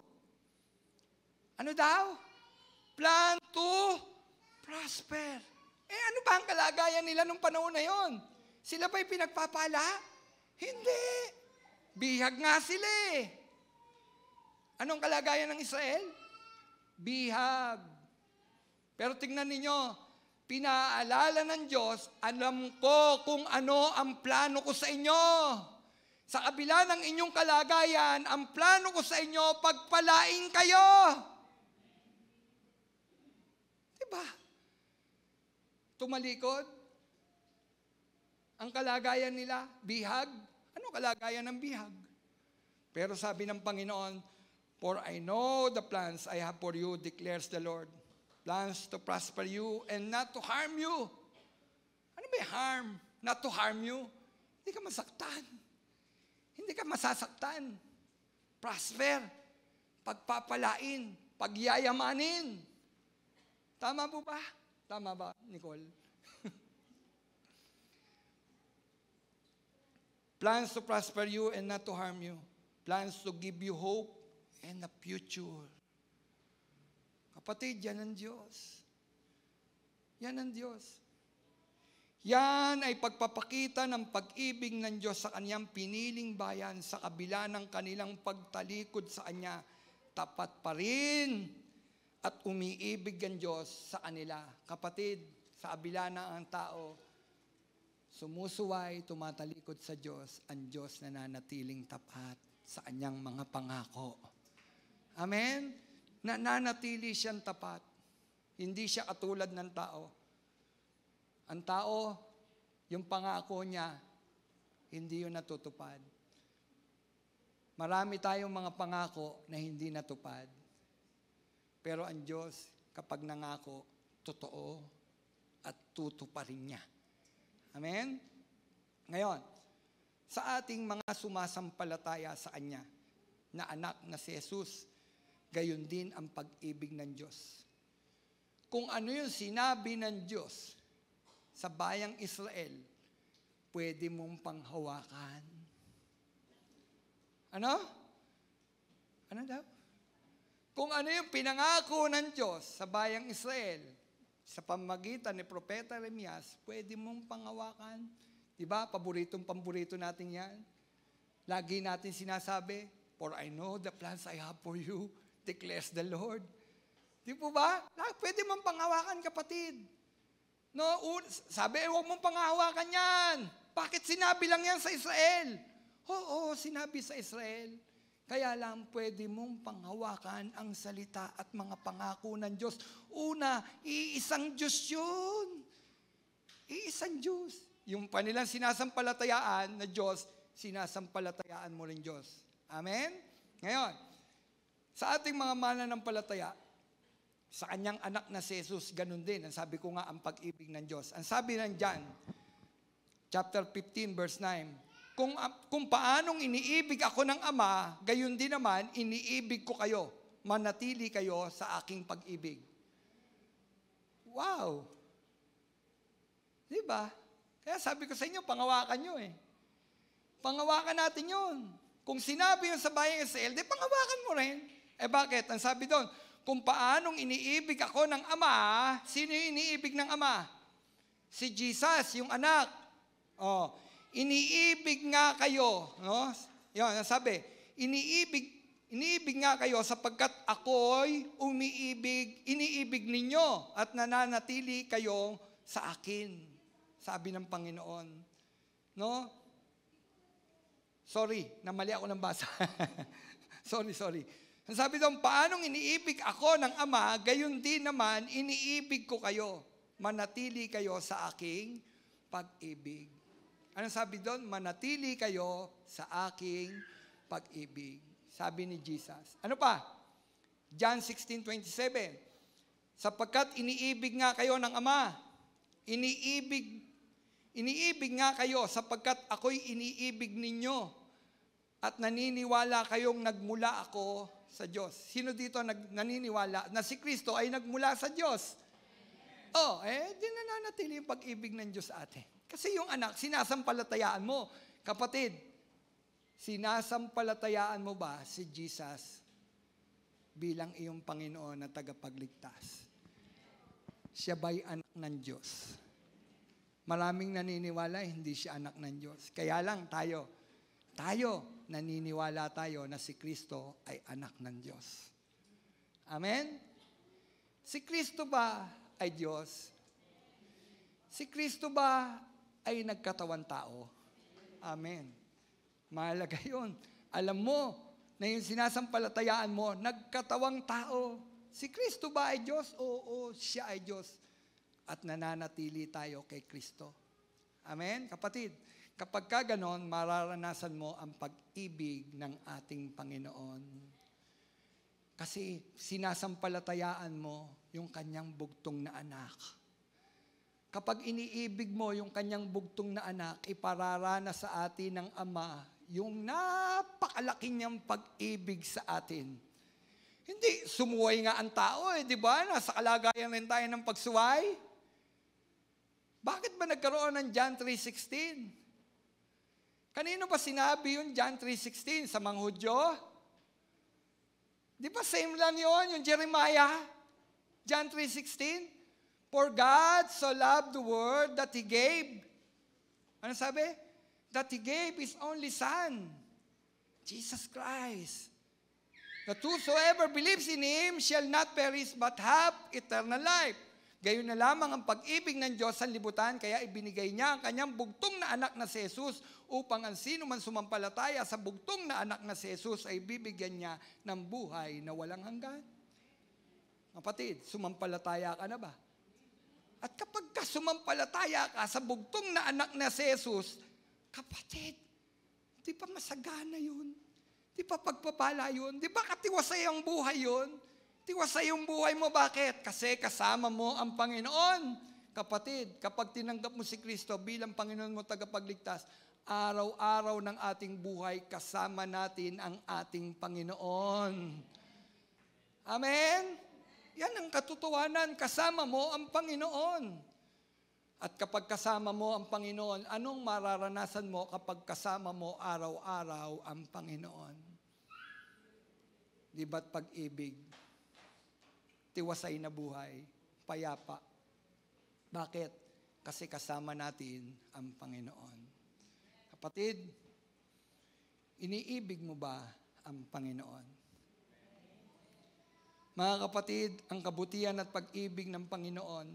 Ano daw? Plan to prosper. Ano ba ang kalagayan nila nung panahon na yon? Sila ba'y pinagpapala? Hindi. Bihag nga sila eh. Anong kalagayan ng Israel? Bihag. Pero tingnan ninyo, pinaalala ng Diyos, alam ko kung ano ang plano ko sa inyo. Sa kabila ng inyong kalagayan, ang plano ko sa inyo, pagpalain kayo. Diba? Tumalikod. Ang kalagayan nila, bihag. Ano kalagayan ng bihag? Pero sabi ng Panginoon, for I know the plans I have for you, declares the Lord. Plans to prosper you and not to harm you. Ano ba yung harm? Not to harm you. Hindi ka masaktan. Hindi ka masasaktan. Prosper. Pagpapalain. Pagyayamanin. Tama po ba? Tama ba, Nicole? Plans to prosper you and not to harm you. Plans to give you hope and a future. Kapatid, yan ang Diyos. Yan ang Diyos. Yan ay pagpapakita ng pag-ibig ng Diyos sa kanyang piniling bayan sa kabila ng kanilang pagtalikod sa kanya. Tapat pa rin at umiibig ang Diyos sa kanila. Kapatid, sa kabila ng ang tao, sumusuway, tumatalikod sa Diyos, ang Diyos nananatiling tapat sa kanyang mga pangako. Amen? Nananatili siyang tapat. Hindi siya katulad ng tao. Ang tao, yung pangako niya, hindi yun natutupad. Marami tayong mga pangako na hindi natupad. Pero ang Diyos, kapag nangako, totoo at tutuparin niya. Amen? Ngayon, sa ating mga sumasampalataya sa Kanya, na anak na si Jesus, gayon din ang pag-ibig ng Diyos. Kung ano yung sinabi ng Diyos sa bayang Israel, pwede mong panghawakan. Ano? Ano daw? Kung ano yung pinangako ng Diyos sa bayang Israel, sa pamagitan ni Propeta Jeremias, pwede mong panghawakan. Diba? Paboritong-pamborito natin yan. Lagi natin sinasabi, for I know the plans I have for you, declares the Lord. Di po ba? Pwede mong panghawakan, kapatid. No, sabi, huwag mong panghawakan yan. Bakit sinabi lang yan sa Israel? Oo, sinabi sa Israel. Kaya lang pwede mong panghawakan ang salita at mga pangako ng Diyos. Una, iisang Diyos yun. Iisang Diyos. Yung panilang sinasampalatayaan na Diyos, sinasampalatayaan mo rin Diyos. Amen? Ngayon, sa ating mga mananampalataya, sa kanyang anak na si Jesus, ganun din. Ang sabi ko nga, ang pag-ibig ng Diyos. Ang sabi ng John, chapter 15, verse 9, kung paanong iniibig ako ng Ama, gayon din naman, iniibig ko kayo. Manatili kayo sa aking pag-ibig. Wow! Diba? Kaya sabi ko sa inyo, pangawakan nyo eh. Pangawakan natin yun. Kung sinabi yun sa bayang Israel, di pangawakan mo rin. Eh bakit? Ang sabi doon, kung paanong iniibig ako ng Ama, sino yung iniibig ng Ama? Si Jesus, yung anak. Oh, iniibig nga kayo, no? Yan, sabi, iniibig nga kayo sapagkat ako'y iniibig ninyo at nananatili kayo sa akin, sabi ng Panginoon. No? Sorry, namali ako ng basa. Sorry. Ang sabi doon, paanong iniibig ako ng Ama, gayon din naman, iniibig ko kayo. Manatili kayo sa aking pag-ibig. Anong sabi doon? Manatili kayo sa aking pag-ibig. Sabi ni Jesus. Ano pa? John 16:27. Sapagkat iniibig nga kayo ng Ama. Iniibig nga kayo sapagkat ako'y iniibig ninyo. At naniniwala kayong nagmula ako sa Diyos. Sino dito naniniwala na si Kristo ay nagmula sa Diyos? Di nananatili yung pag-ibig ng Diyos sa atin. Kasi yung anak, sinasampalatayaan mo. Kapatid, sinasampalatayaan mo ba si Jesus bilang iyong Panginoon na tagapagligtas? Siya ba'y anak ng Diyos? Maraming naniniwala, hindi siya anak ng Diyos. Kaya lang tayo, naniniwala tayo na si Kristo ay anak ng Diyos. Amen? Si Kristo ba ay Diyos? Si Kristo ba ay nagkatawan tao? Amen. Mahalaga yun. Alam mo na yung sinasampalatayaan mo, nagkatawang tao. Si Kristo ba ay Diyos? Oo, siya ay Diyos. At nananatili tayo kay Kristo. Amen? Kapatid, kapag ka ganon, mararanasan mo ang pag-ibig ng ating Panginoon. Kasi sinasampalatayaan mo yung kanyang bugtong na anak. Kapag iniibig mo yung kanyang bugtong na anak, ipararanas sa atin ng Ama yung napakalaki niyang pag-ibig sa atin. Hindi, sumuway nga ang tao di ba? Nasa kalagayan rin tayo ng pagsuway. Bakit ba nagkaroon ng John 3:16? Kanino ba sinabi yung John 3:16? Sa mga Hudyo? Di ba same lang yon yung Jeremiah? John 3:16? For God so loved the world that He gave. Ano sabi? That He gave His only Son, Jesus Christ. That whosoever believes in Him shall not perish but have eternal life. Gayon na lamang ang pag-ibig ng Diyos sa libutan, kaya ibinigay niya ang kanyang bugtong na anak na si Jesus upang ang sino man sumampalataya sa bugtong na anak na si Jesus ay bibigyan niya ng buhay na walang hanggan. Kapatid, sumampalataya ka na ba? At kapag ka sumampalataya ka sa bugtong na anak na si Jesus, kapatid, di ba masagana yun? Di ba pagpapala yun? Di ba katiwasay ang buhay yun? Tiwasay yung buhay mo. Bakit? Kasi kasama mo ang Panginoon. Kapatid, kapag tinanggap mo si Kristo bilang Panginoon mo tagapagligtas, araw-araw ng ating buhay, kasama natin ang ating Panginoon. Amen? Yan ang katotohanan. Kasama mo ang Panginoon. At kapag kasama mo ang Panginoon, anong mararanasan mo kapag kasama mo araw-araw ang Panginoon? Di ba't pag-ibig? Tiwasay na buhay, payapa. Bakit? Kasi kasama natin ang Panginoon. Kapatid, iniibig mo ba ang Panginoon? Mga kapatid, ang kabutihan at pag-ibig ng Panginoon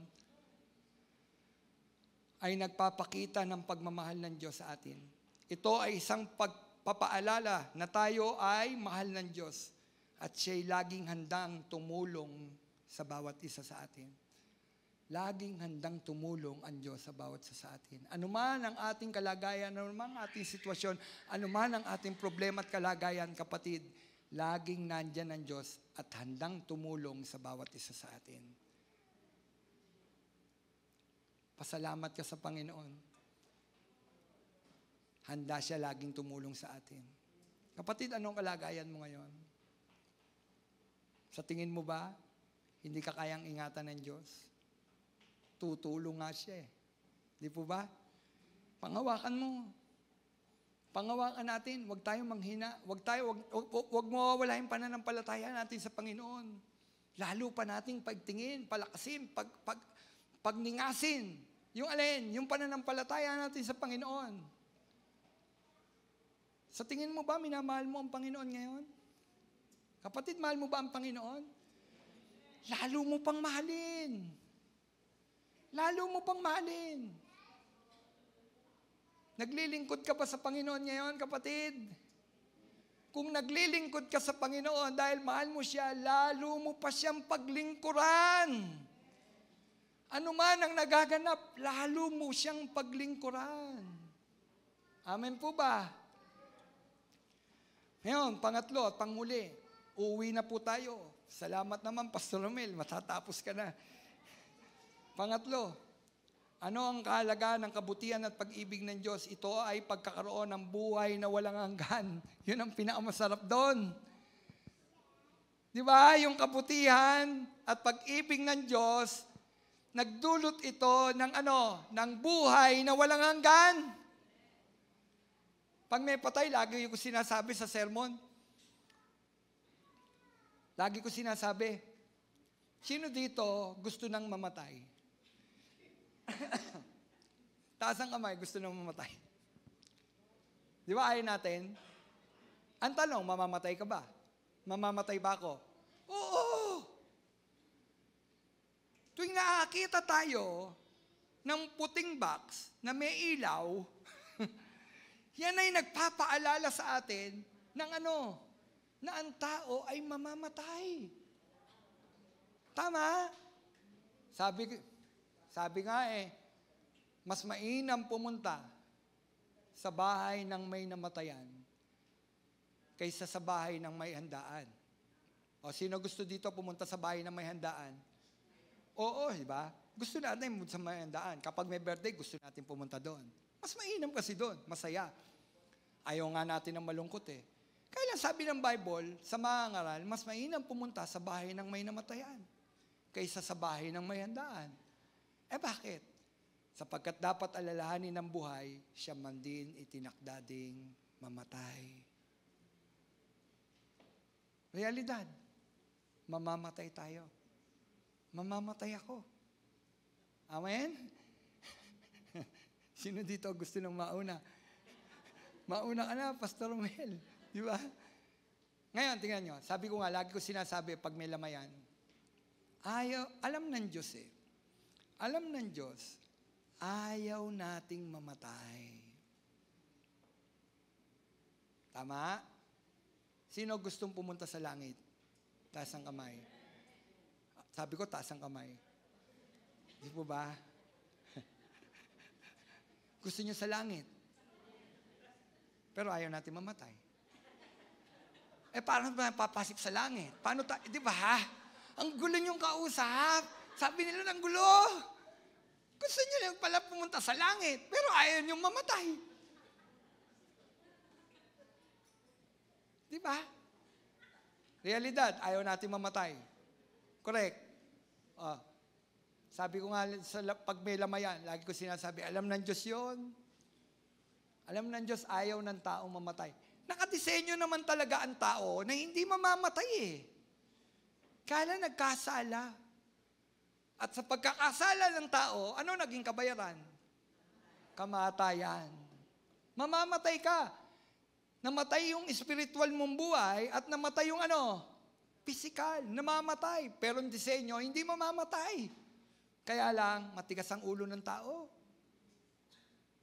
ay nagpapakita ng pagmamahal ng Diyos sa atin. Ito ay isang pagpapaalala na tayo ay mahal ng Diyos at siya'y laging handang tumulong sa bawat isa sa atin. Laging handang tumulong ang Diyos sa bawat isa sa atin. Anuman ang ating kalagayan, anuman ang ating sitwasyon, anuman ang ating problema at kalagayan, kapatid, laging nandyan ang Diyos at handang tumulong sa bawat isa sa atin. Pasalamat ka sa Panginoon. Handa siya laging tumulong sa atin. Kapatid, anong kalagayan mo ngayon? Sa tingin mo ba, hindi ka kayang ingatan ng Diyos? Tutulong nga siya Di po ba? Panghawakan mo. Panghawakan natin. Huwag tayong manghina. Huwag mawawala yung pananampalataya natin sa Panginoon. Lalo pa nating pagtingin, palakasin, pagningasin. Yung alin? Yung pananampalataya natin sa Panginoon. Sa tingin mo ba, minamahal mo ang Panginoon ngayon? Kapatid, mahal mo ba ang Panginoon? Lalo mo pang mahalin. Lalo mo pang mahalin. Naglilingkod ka ba sa Panginoon ngayon, kapatid? Kung naglilingkod ka sa Panginoon dahil mahal mo siya, lalo mo pa siyang paglingkuran. Ano man ang nagaganap, lalo mo siyang paglingkuran. Amen po ba? Ngayon, pangatlo at panghuli, uuwi na po tayo. Salamat naman, Pastor Romel, matatapos ka na. Pangatlo, ano ang kahalagahan ng kabutihan at pag-ibig ng Diyos? Ito ay pagkakaroon ng buhay na walang hanggan. Yun ang pinakamasarap doon. Di ba? Yung kabutihan at pag-ibig ng Diyos, nagdulot ito ng ng buhay na walang hanggan. Pag may patay, lagi ko sinasabi sa sermon, sino dito gusto nang mamatay? Taas ang kamay, gusto nang mamatay. Di ba ayaw natin? Ang tanong, mamamatay ka ba? Mamamatay ba ako? Oo! Tuwing nakakita tayo ng puting box na may ilaw, yan ay nagpapaalala sa atin ng na ang tao ay mamamatay. Tama? Sabi nga mas mainam pumunta sa bahay ng may namatayan kaysa sa bahay ng may handaan. O, sino gusto dito pumunta sa bahay ng may handaan? Oo, di ba? Gusto natin sa may handaan. Kapag may birthday, gusto natin pumunta doon. Mas mainam kasi doon, masaya. Ayaw nga natin ng malungkot Kaya lang sabi ng Bible, sa mga ngaral, mas mainam pumunta sa bahay ng may namatayan kaysa sa bahay ng may handaan. Bakit? Sapagkat dapat alalahanin ng buhay, siya man din itinakda ding mamatay. Realidad, mamamatay tayo. Mamamatay ako. Amen? Sino dito gusto nang mauna? Mauna ka na, Pastor Mel. Di ba? Ngayon, tingnan nyo. Sabi ko nga, lagi ko sinasabi pag may lamayan, alam ng Diyos Alam ng Diyos, ayaw nating mamatay. Tama? Sino gustong pumunta sa langit? Taas ang kamay. Sabi ko, taas ang kamay. Di po ba? Gusto niyo sa langit. Pero ayaw natin mamatay. Paano ba papasok sa langit? Paano di ba? Ang gulo niyong kausap. Sabi nila ng gulo. Gusto niyo lang pala pumunta sa langit, pero ayaw niyong mamatay. Di ba? Realidad, ayaw natin mamatay. Correct. Sabi ko nga pag may lamayan, lagi ko sinasabi, alam ng Diyos yun. Alam ng Diyos, ayaw ng taong mamatay. Nakadisenyo naman talaga ang tao na hindi mamamatay Kaya nagkasala. At sa pagkakasala ng tao, ano naging kabayaran? Kamatayan. Mamamatay ka. Namatay yung spiritual mong buhay at namatay yung physical. Namamatay. Pero ang disenyo, hindi mamamatay. Kaya lang, matigas ang ulo ng tao.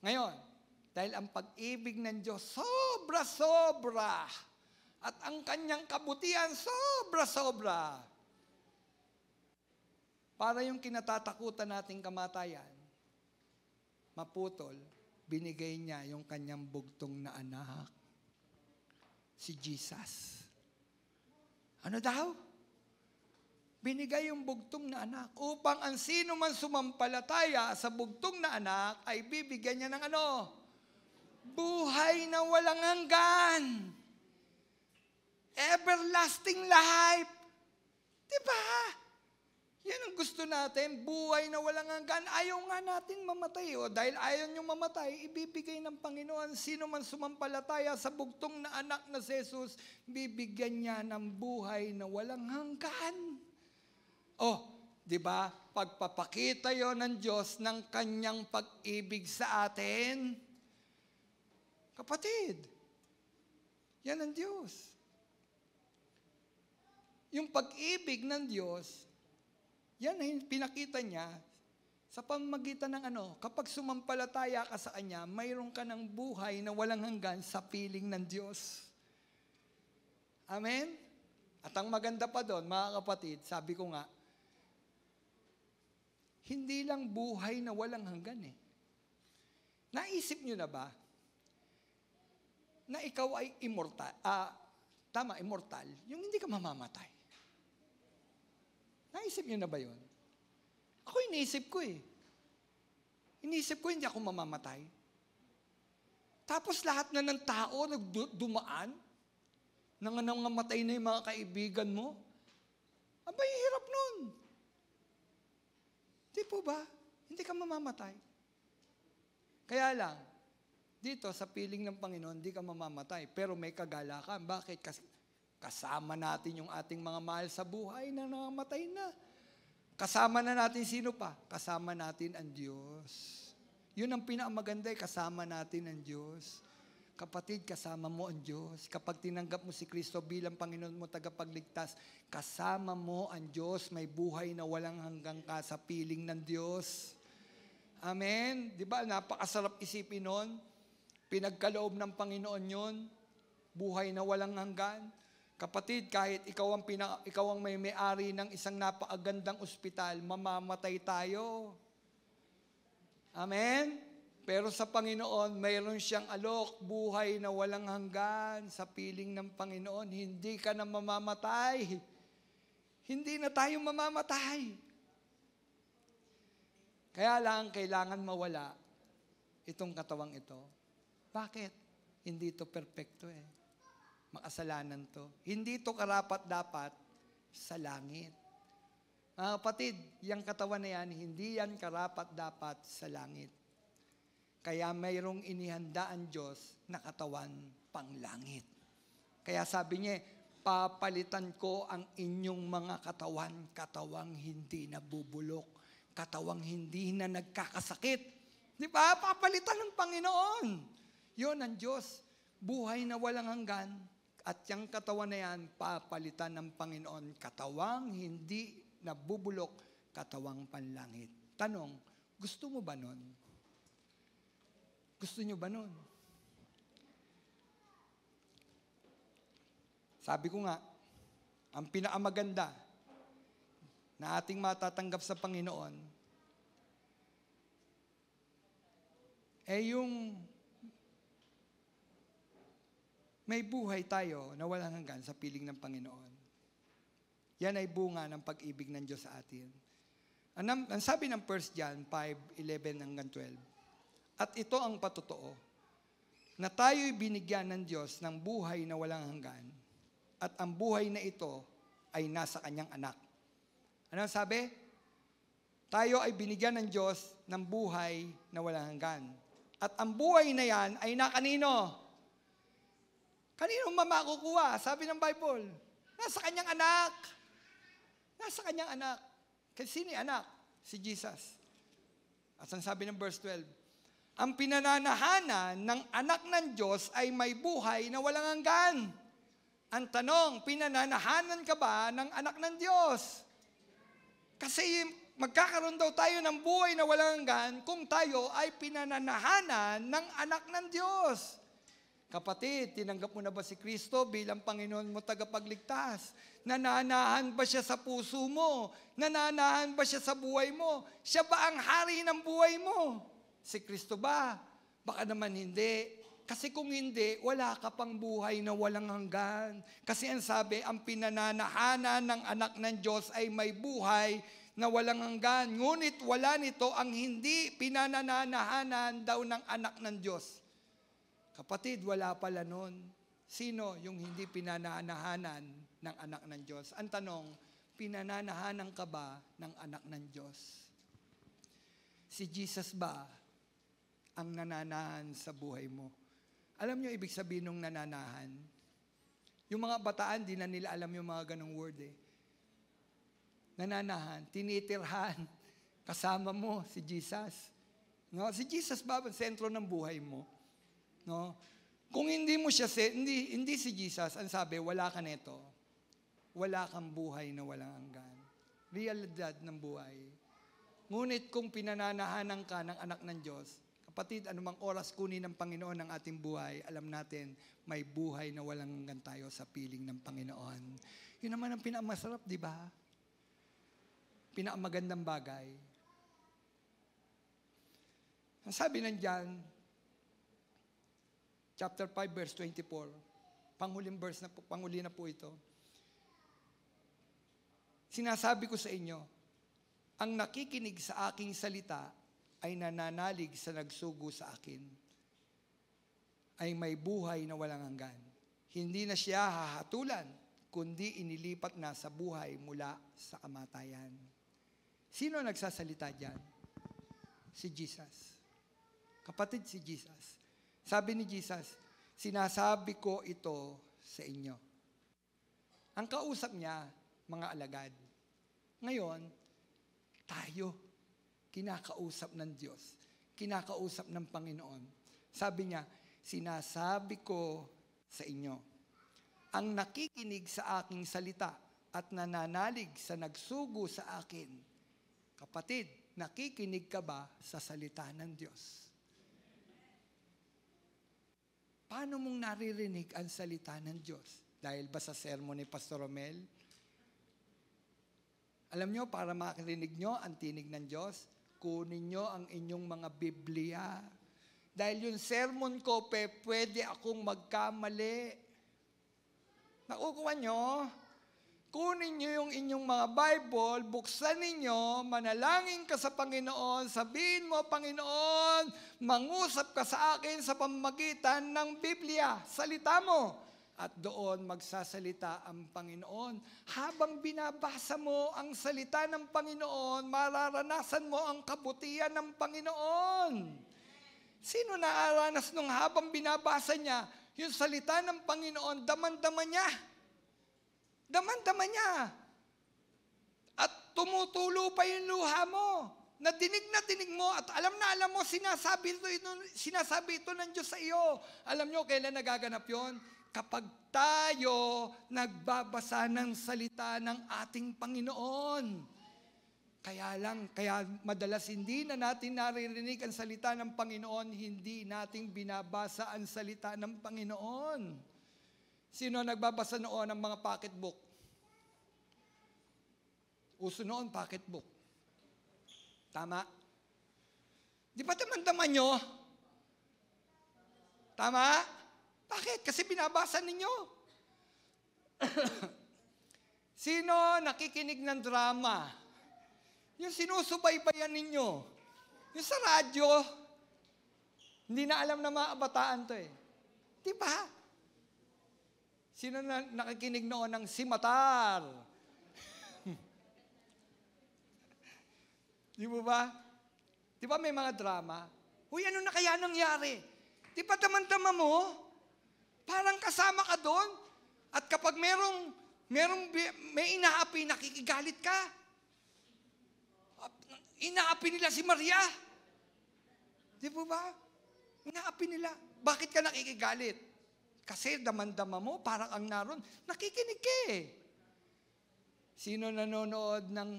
Ngayon, dahil ang pag-ibig ng Diyos, sobra-sobra. At ang kanyang kabutihan, sobra-sobra. Para yung kinatatakutan nating kamatayan, maputol, binigay niya yung kanyang bugtong na anak, si Jesus. Ano daw? Binigay yung bugtong na anak upang ang sino man sumampalataya sa bugtong na anak ay bibigyan niya ng buhay na walang hanggan. Everlasting life. Diba? Yan ang gusto natin, buhay na walang hanggan. Ayaw nga natin mamatay. Dahil ayaw niyong mamatay, ibibigay ng Panginoon. Sino man sumampalataya sa bugtong na anak na si Jesus, bibigyan niya ng buhay na walang hanggan. Di ba? Pagpapakita yon ng Diyos ng kanyang pag-ibig sa atin. Kapatid, yan ang Diyos. Yung pag-ibig ng Diyos, yan ay pinakita niya sa pamamagitan ng kapag sumampalataya ka sa Kanya, mayroon ka ng buhay na walang hanggan sa piling ng Diyos. Amen? At ang maganda pa doon, mga kapatid, sabi ko nga, hindi lang buhay na walang hanggan eh. Naisip nyo na ba na ikaw ay immortal? Immortal. Yung hindi ka mamamatay. Naisip nyo na ba yun? Ako iniisip ko eh. Iniisip ko hindi ako mamamatay. Tapos lahat na ng tao nagdumaan, nangangamatay na yung mga kaibigan mo. Abay, hirap nun. Di po ba? Hindi ka mamamatay. Kaya lang, dito sa piling ng Panginoon, hindi ka mamamatay. Pero may kagalakan. Bakit? Kasi kasama natin yung ating mga mahal sa buhay na nangamatay na. Kasama na natin sino pa? Kasama natin ang Diyos. Yun ang pinakamaganda, kasama natin ang Diyos. Kapatid, kasama mo ang Diyos. Kapag tinanggap mo si Kristo bilang Panginoon mo tagapagligtas, kasama mo ang Diyos. May buhay na walang hanggang ka sa piling ng Diyos. Amen? Di ba? Napakasarap isipin nun. Pinagkaloob ng Panginoon yun. Buhay na walang hanggan. Kapatid, kahit ikaw ang may-ari ng isang napakagandang ospital, mamamatay tayo. Amen? Pero sa Panginoon, mayroon siyang alok, buhay na walang hanggan sa piling ng Panginoon. Hindi ka na mamamatay. Hindi na tayo mamamatay. Kaya lang, kailangan mawala itong katawang ito. Bakit? Hindi ito perfecto eh. Makasalanan to. Hindi ito karapat-dapat sa langit. Mga kapatid, yung katawan na yan, hindi yan karapat-dapat sa langit. Kaya mayroong inihanda ang Diyos na katawan pang langit. Kaya sabi niya, papalitan ko ang inyong mga katawang hindi nabubulok, katawang hindi na nagkakasakit. Di ba? Papalitan ng Panginoon. Yun ang Diyos. Buhay na walang hanggan. At yung katawan na yan, papalitan ng Panginoon. Katawang hindi nabubulok, katawang panlangit. Tanong, gusto mo ba nun? Gusto nyo ba nun? Sabi ko nga, ang pinakamaganda na ating matatanggap sa Panginoon yung may buhay tayo na walang hanggan sa piling ng Panginoon. Yan ay bunga ng pag-ibig ng Diyos sa atin. Ang sabi ng 1 John 5:11 hanggang 12, at ito ang patotoo, na tayo'y binigyan ng Diyos ng buhay na walang hanggan, at ang buhay na ito ay nasa Kanyang anak. Ano sabi? Tayo ay binigyan ng Diyos ng buhay na walang hanggan. At ang buhay na yan ay na kanino? Kanino makukuha? Sabi ng Bible, nasa Kanyang anak. Nasa Kanyang anak. Kasi sino yung anak? Si Jesus. At ang sabi ng verse 12, ang pinananahanan ng anak ng Diyos ay may buhay na walang hanggan. Ang tanong, pinananahanan ka ba ng anak ng Diyos? Kasi magkakaroon daw tayo ng buhay na walang hanggan kung tayo ay pinananahanan ng anak ng Diyos. Kapatid, tinanggap mo na ba si Kristo bilang Panginoon mo tagapagligtas? Nananahan ba siya sa puso mo? Nananahan ba siya sa buhay mo? Siya ba ang hari ng buhay mo? Si Kristo ba? Baka naman hindi. Kasi kung hindi, wala ka pang buhay na walang hanggan. Kasi ang sabi, ang pinananahanan ng anak ng Diyos ay may buhay na walang hanggan. Ngunit wala nito ang hindi pinananahanan daw ng anak ng Diyos. Kapatid, wala pala nun. Sino yung hindi pinananahanan ng anak ng Diyos? Ang tanong, pinananahanan ka ba ng anak ng Diyos? Si Jesus ba ang nananahan sa buhay mo? Alam niyo ibig sabihin ng nananahan? Yung mga bataan, di na nila alam yung mga ganong word eh. Nananahan, tinitirhan, kasama mo si Jesus. No? Si Jesus ba ang sentro ng buhay mo? No? Kung hindi mo siya, hindi si Jesus, ang sabi, wala ka neto. Wala kang buhay na walang hanggan. Realidad ng buhay. Ngunit kung pinananahanan ka ng anak ng Diyos, Kapatid, anumang oras kunin ng Panginoon ng ating buhay, alam natin, may buhay na walang hanggan tayo sa piling ng Panginoon. Yun naman ang pinakamasarap, di ba? Pinakamagandang bagay. Ang sabi nandiyan, chapter 5, verse 24, panghuli na po ito. Sinasabi ko sa inyo, ang nakikinig sa aking salita ay nananalig sa nagsugo sa akin, ay may buhay na walang hanggan. Hindi na siya hahatulan, kundi inilipat na sa buhay mula sa kamatayan. Sino nagsasalita dyan? Si Jesus. Kapatid, si Jesus. Sabi ni Jesus, sinasabi ko ito sa inyo. Ang kausap niya, mga alagad. Ngayon, tayo, kinakausap ng Diyos, kinakausap ng Panginoon. Sabi niya, sinasabi ko sa inyo, ang nakikinig sa aking salita at nananalig sa nagsugo sa akin. Kapatid, nakikinig ka ba sa salita ng Diyos? Paano mong naririnig ang salita ng Diyos? Dahil ba sa sermon ni Pastor Romel? Alam nyo, para makarinig nyo ang tinig ng Diyos, kunin nyo ang inyong mga Biblia. Dahil yung sermon ko, pwede akong magkamali. Nakukuha nyo? Kunin nyo yung inyong mga Bible, buksan ninyo, manalangin ka sa Panginoon, sabihin mo, Panginoon, mangusap ka sa akin sa pamamagitan ng Biblia, salita mo. At doon magsasalita ang Panginoon. Habang binabasa mo ang salita ng Panginoon, mararanasan mo ang kabutihan ng Panginoon. Sino naaranas nung habang binabasa niya, yung salita ng Panginoon, daman-daman niya. Daman-daman niya. At tumutulo pa yung luha mo. Na dinig mo at alam mo, sinasabi ito ng Diyos sa iyo. Alam nyo, kailan nagaganap yon? Kapag tayo nagbabasa ng salita ng ating Panginoon. Kaya madalas hindi na natin naririnig ang salita ng Panginoon, hindi nating binabasa ang salita ng Panginoon. Sino nagbabasa noon ng mga pocketbook? Uso noon, pocketbook. Tama? Di ba taman-taman nyo? Tama? Bakit? Kasi binabasa ninyo. Sino nakikinig ng drama? Yung sinusubaybayan ninyo. Yung sa radyo, hindi na alam na mga kabataan to eh. Di ba? Sino na nakikinig noon ng Simatar? Di ba? Di ba may mga drama? Uy, ano na kaya nangyari? Di ba tama-tama mo? Parang kasama ka doon. At kapag may inaapi, nakikigalit ka. Inaapi nila si Maria. Di ba? Inaapi nila. Bakit ka nakikigalit? Kasi damandama mo, parang ang naroon. Nakikinig ka eh. Sino nanonood ng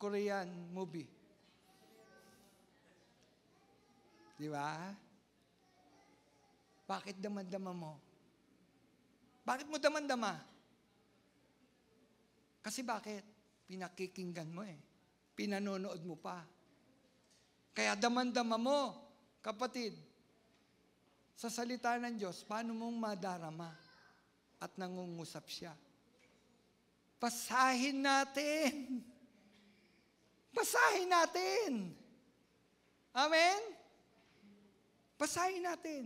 Korean movie? Di ba? Bakit damandama mo? Bakit mo damandama? Kasi bakit? Pinakikinggan mo eh. Pinanonood mo pa. Kaya damandama mo, kapatid, sa salita ng Diyos, paano mong madarama at nangungusap siya? Basahin natin. Basahin natin. Amen? Basahin natin.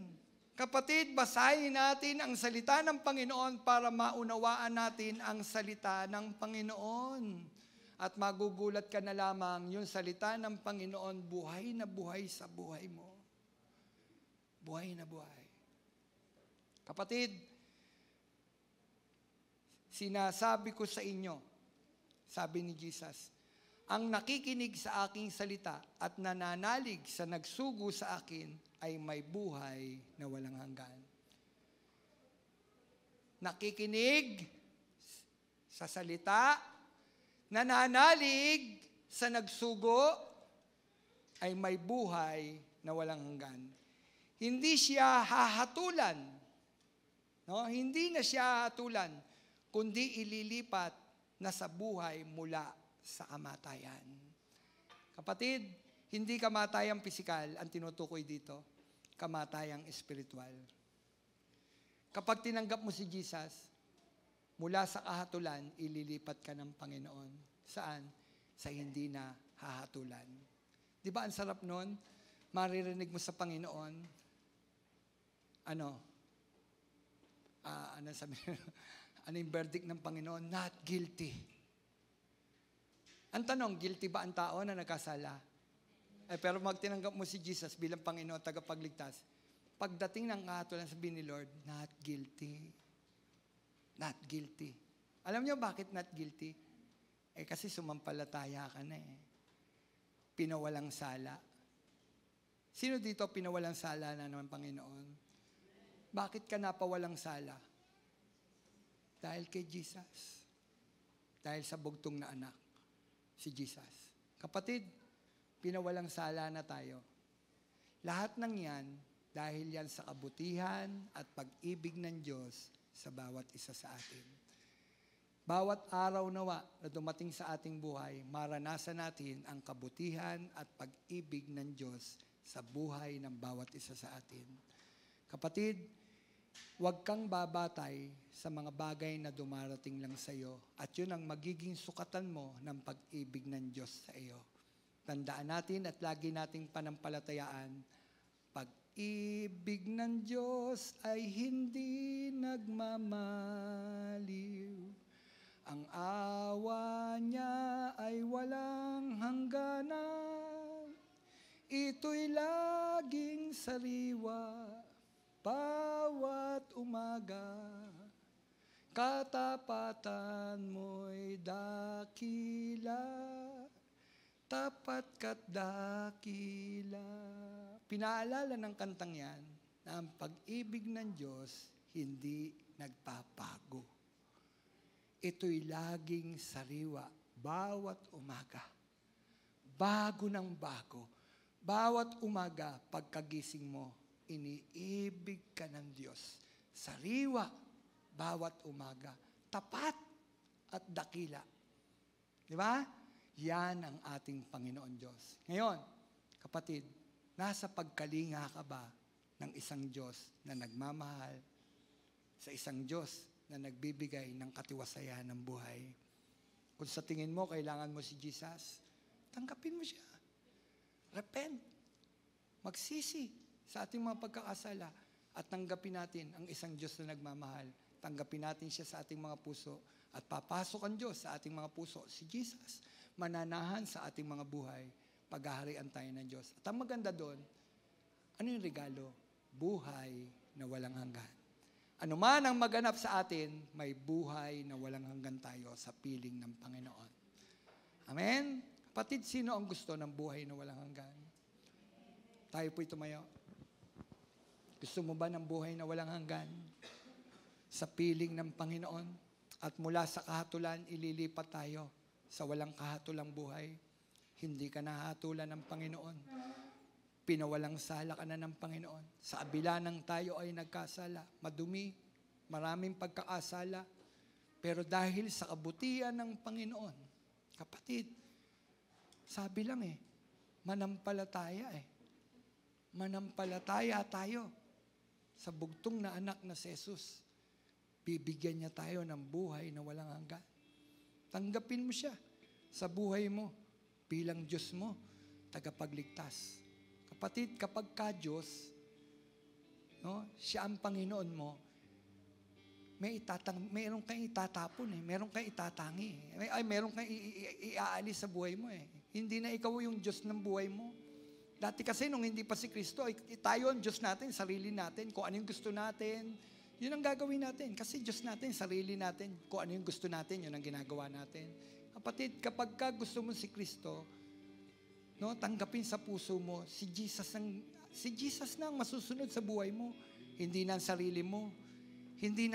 Kapatid, basahin natin ang salita ng Panginoon para maunawaan natin ang salita ng Panginoon. At magugulat ka na lamang, yung salita ng Panginoon, buhay na buhay sa buhay mo. Buhay na buhay. Kapatid, sinasabi ko sa inyo, sabi ni Jesus, ang nakikinig sa aking salita at nananalig sa nagsugo sa akin ay may buhay na walang hanggan. Nakikinig sa salita, nananalig sa nagsugo, ay may buhay na walang hanggan. Hindi siya hahatulan. No? Hindi na siya hahatulan, kundi ililipat na sa buhay mula sa kamatayan. Kapatid, hindi kamatayang pisikal ang tinutukoy dito, kamatayang espiritual. Kapag tinanggap mo si Jesus, mula sa kahatulan, ililipat ka ng Panginoon. Saan? Sa hindi na hahatulan. Di ba ang sarap nun? Maririnig mo sa Panginoon, ano sabi ano yung verdict ng Panginoon? Not guilty. Ang tanong, guilty ba ang tao na nagkasala? Pero magtinanggap mo si Jesus bilang Panginoon, tagapagligtas, pagdating ng kahatulan, sabihin ni Lord, not guilty. Not guilty. Alam niyo bakit not guilty? Kasi sumampalataya ka na eh. Pinawalang sala. Sino dito pinawalang sala na naman, Panginoon? Bakit ka napawalang sala? Dahil kay Jesus. Dahil sa bugtong na anak, si Jesus. Kapatid, pinawalang sala na tayo. Lahat ng yan, dahil yan sa kabutihan at pag-ibig ng Diyos sa bawat isa sa atin. Bawat araw nawa na dumating sa ating buhay, maranasan natin ang kabutihan at pag-ibig ng Diyos sa buhay ng bawat isa sa atin. Kapatid, huwag kang babatay sa mga bagay na dumarating lang sa iyo at yun ang magiging sukatan mo ng pag-ibig ng Diyos sa iyo. Tandaan natin at lagi nating panampalatayaan, pag-ibig ng Diyos ay hindi nagmamaliw. Ang awa niya ay walang hangganan. Ito'y laging sariwa bawat umaga. Katapatan mo'y dakila, tapat ka't dakila. Pinaalala ng kantang yan na ang pag-ibig ng Diyos hindi nagpapago. Ito'y laging sariwa bawat umaga. Bago ng bago. Bawat umaga, pagkagising mo, iniibig ka ng Diyos. Sariwa bawat umaga. Tapat at dakila. Di ba? Yan ang ating Panginoon Diyos. Ngayon, kapatid, nasa pagkalinga ka ba ng isang Diyos na nagmamahal, sa isang Diyos na nagbibigay ng katiwasayan ng buhay? Kung sa tingin mo, kailangan mo si Jesus, tanggapin mo siya. Repent. Magsisi sa ating mga pagkakasala at tanggapin natin ang isang Diyos na nagmamahal. Tanggapin natin siya sa ating mga puso at papasok ang Diyos sa ating mga puso. Si Jesus, mananahan sa ating mga buhay. Paghaharian tayo ng Diyos. At ang maganda doon, ano yung regalo? Buhay na walang hanggan. Ano man ang maganap sa atin, may buhay na walang hanggan tayo sa piling ng Panginoon. Amen? Kapatid, sino ang gusto ng buhay na walang hanggan? Tayo po'y tumayo. Gusto mo ba ng buhay na walang hanggan? Sa piling ng Panginoon. At mula sa kahatulan, ililipat tayo sa walang kahatulang buhay. Hindi ka nahatulan ng Panginoon. Pinawalang sala ka na ng Panginoon. Sa abila ng tayo ay nagkasala. Madumi, maraming pagkakasala. Pero dahil sa kabutihan ng Panginoon, kapatid, sabi lang manampalataya Manampalataya tayo sa bugtong na anak na si Jesus. Bibigyan niya tayo ng buhay na walang hanggan. Tanggapin mo siya sa buhay mo bilang Diyos mo, tagapagligtas. Kapatid, kapag ka-Diyos, siya ang Panginoon mo, meron kang itatapon meron kang itatangi meron kang iaalis sa buhay mo Hindi na ikaw yung Diyos ng buhay mo. Dati kasi nung hindi pa si Kristo, tayo ang Diyos natin, sarili natin, kung ano yung gusto natin, yun ang gagawin natin. Kasi Diyos natin, sarili natin, kung ano yung gusto natin, yun ang ginagawa natin. Kapatid, kapag ka gusto mo si Kristo, tanggapin sa puso mo, si Jesus na ang masusunod sa buhay mo, hindi na ang sarili mo. Hindi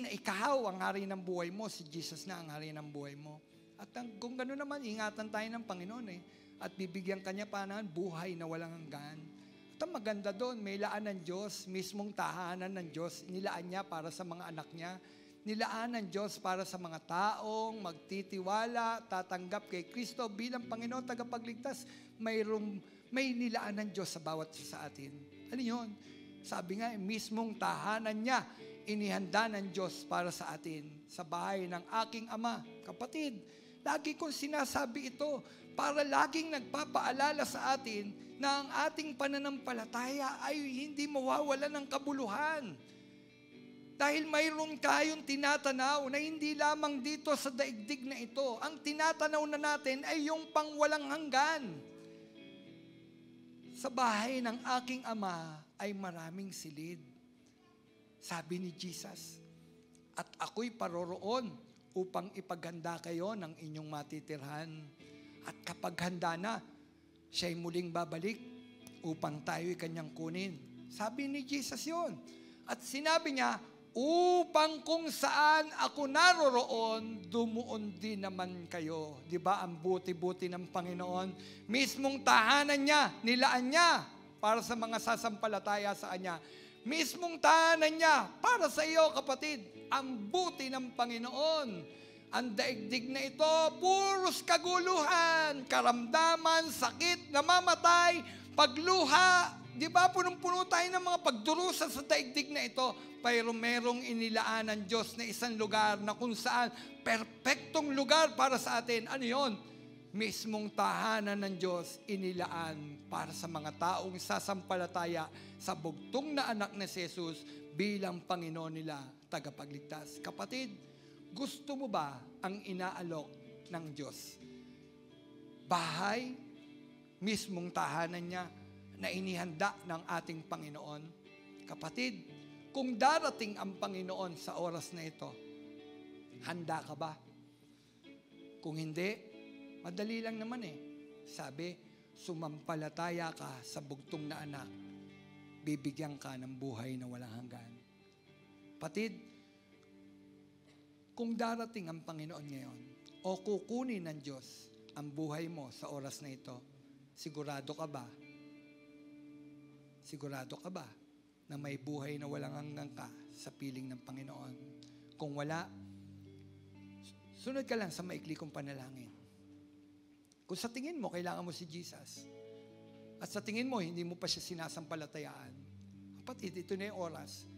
na ikaw ang hari ng buhay mo, si Jesus na ang hari ng buhay mo. At kung gano'n naman, ingatan tayo ng Panginoon At bibigyan kanya pa ng buhay na walang hanggan. Ito maganda doon, may laan ng Diyos, mismong tahanan ng Diyos, nilaan niya para sa mga anak niya. Nilaan ng Diyos para sa mga taong magtitiwala, tatanggap kay Kristo bilang Panginoon tagapagligtas. May nilaan ng Diyos sa bawat isa sa atin. Ano yun? Sabi nga, mismong tahanan niya, inihanda ng Diyos para sa atin, sa bahay ng aking Ama. Kapatid, lagi kong sinasabi ito para laging nagpapaalala sa atin na ang ating pananampalataya ay hindi mawawala ng kabuluhan. Dahil mayroon kayong tinatanaw na hindi lamang dito sa daigdig na ito. Ang tinatanaw na natin ay yung pangwalang hanggan. Sa bahay ng aking Ama ay maraming silid. Sabi ni Jesus, at ako'y paroroon upang ipaganda kayo ng inyong matitirhan. At kapag handa na, siya'y muling babalik upang tayo'y kanyang kunin. Sabi ni Jesus yun. At sinabi niya, upang kung saan ako naroroon, dumuon din naman kayo. Di ba ang buti-buti ng Panginoon? Mismong tahanan niya, nilaan niya para sa mga sasampalataya sa Kanya. Mismong tahanan niya para sa iyo, kapatid. Ang buti ng Panginoon. Ang daigdig na ito, puros kaguluhan, karamdaman, sakit, namamatay, pagluha. Di ba, punong-puno tayo ng mga pagdurusa sa daigdig na ito, pero merong inilaan ng Diyos na isang lugar na kung saan perpektong lugar para sa atin. Ano yon? Mismong tahanan ng Diyos inilaan para sa mga taong sasampalataya sa bugtong na anak na si Jesus bilang Panginoon nila, tagapagligtas. Kapatid, gusto mo ba ang inaalok ng Diyos? Bahay, mismong tahanan niya, na inihanda ng ating Panginoon. Kapatid, kung darating ang Panginoon sa oras na ito, handa ka ba? Kung hindi, madali lang naman eh. Sabi, sumampalataya ka sa bugtong na anak, bibigyan ka ng buhay na walang hanggan. Kapatid, kung darating ang Panginoon ngayon, o kukunin ng Diyos ang buhay mo sa oras na ito, sigurado ka ba? Sigurado ka ba na may buhay na walang hanggan ka sa piling ng Panginoon? Kung wala, sunod ka lang sa maikli kong panalangin. Kung sa tingin mo, kailangan mo si Jesus, at sa tingin mo, hindi mo pa siya sinasampalatayaan, kapatid, ito na yung oras.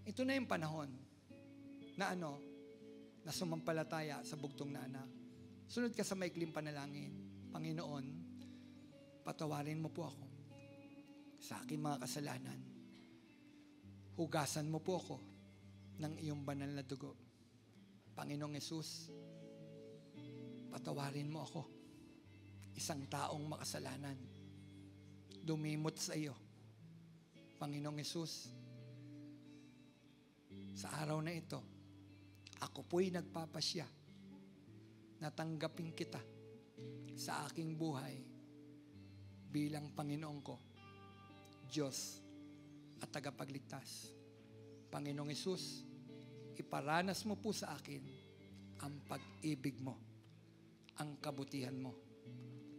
Ito na yung panahon na na sumampalataya sa bugtong na anak. Sunod ka sa maikling panalangin. Panginoon, patawarin mo po ako sa aking mga kasalanan. Hugasan mo po ako ng iyong banal na dugo. Panginoong Hesus, patawarin mo ako, isang taong makasalanan, dumimot sa iyo. Panginoong Hesus, sa araw na ito, ako po'y nagpapasya na tanggapin kita sa aking buhay bilang Panginoon ko, Diyos at tagapagligtas. Panginoong Hesus, iparanas mo po sa akin ang pag-ibig mo, ang kabutihan mo.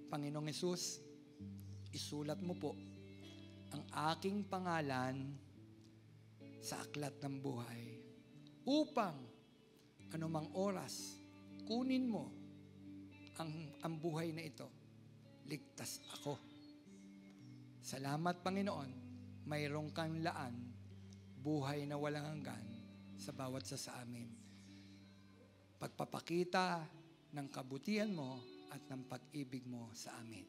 Panginoong Hesus, isulat mo po ang aking pangalan sa aklat ng buhay upang anumang oras kunin mo ang buhay na ito, ligtas ako. Salamat, Panginoon, mayroong kang laan, buhay na walang hanggan sa bawat sa amin. Pagpapakita ng kabutihan mo at ng pag-ibig mo sa amin.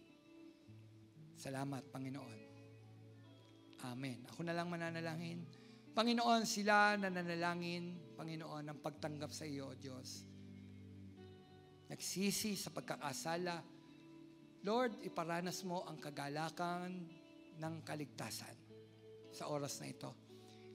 Salamat, Panginoon. Amen. Ako na lang mananalangin. Panginoon, sila nananalangin, Panginoon, ng pagtanggap sa iyo, Diyos. Nagsisi sa pagkakasala. Lord, iparanas mo ang kagalakan ng kaligtasan sa oras na ito.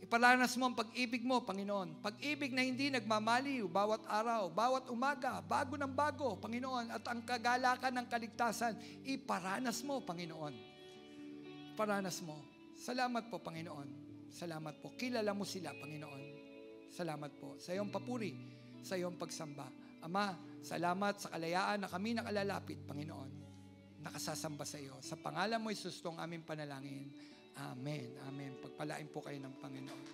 Iparanas mo ang pag-ibig mo, Panginoon. Pag-ibig na hindi nagmamaliw bawat araw, bawat umaga, bago ng bago, Panginoon. At ang kagalakan ng kaligtasan, iparanas mo, Panginoon. Iparanas mo. Salamat po, Panginoon. Salamat po. Kilala mo sila, Panginoon. Salamat po. Sa iyong papuri, sa iyong pagsamba. Ama, salamat sa kalayaan na kami nakalalapit, Panginoon. Nakasasamba sa iyo. Sa pangalan mo, Jesus, ang aming panalangin. Amen. Amen. Pagpalain po kayo ng Panginoon.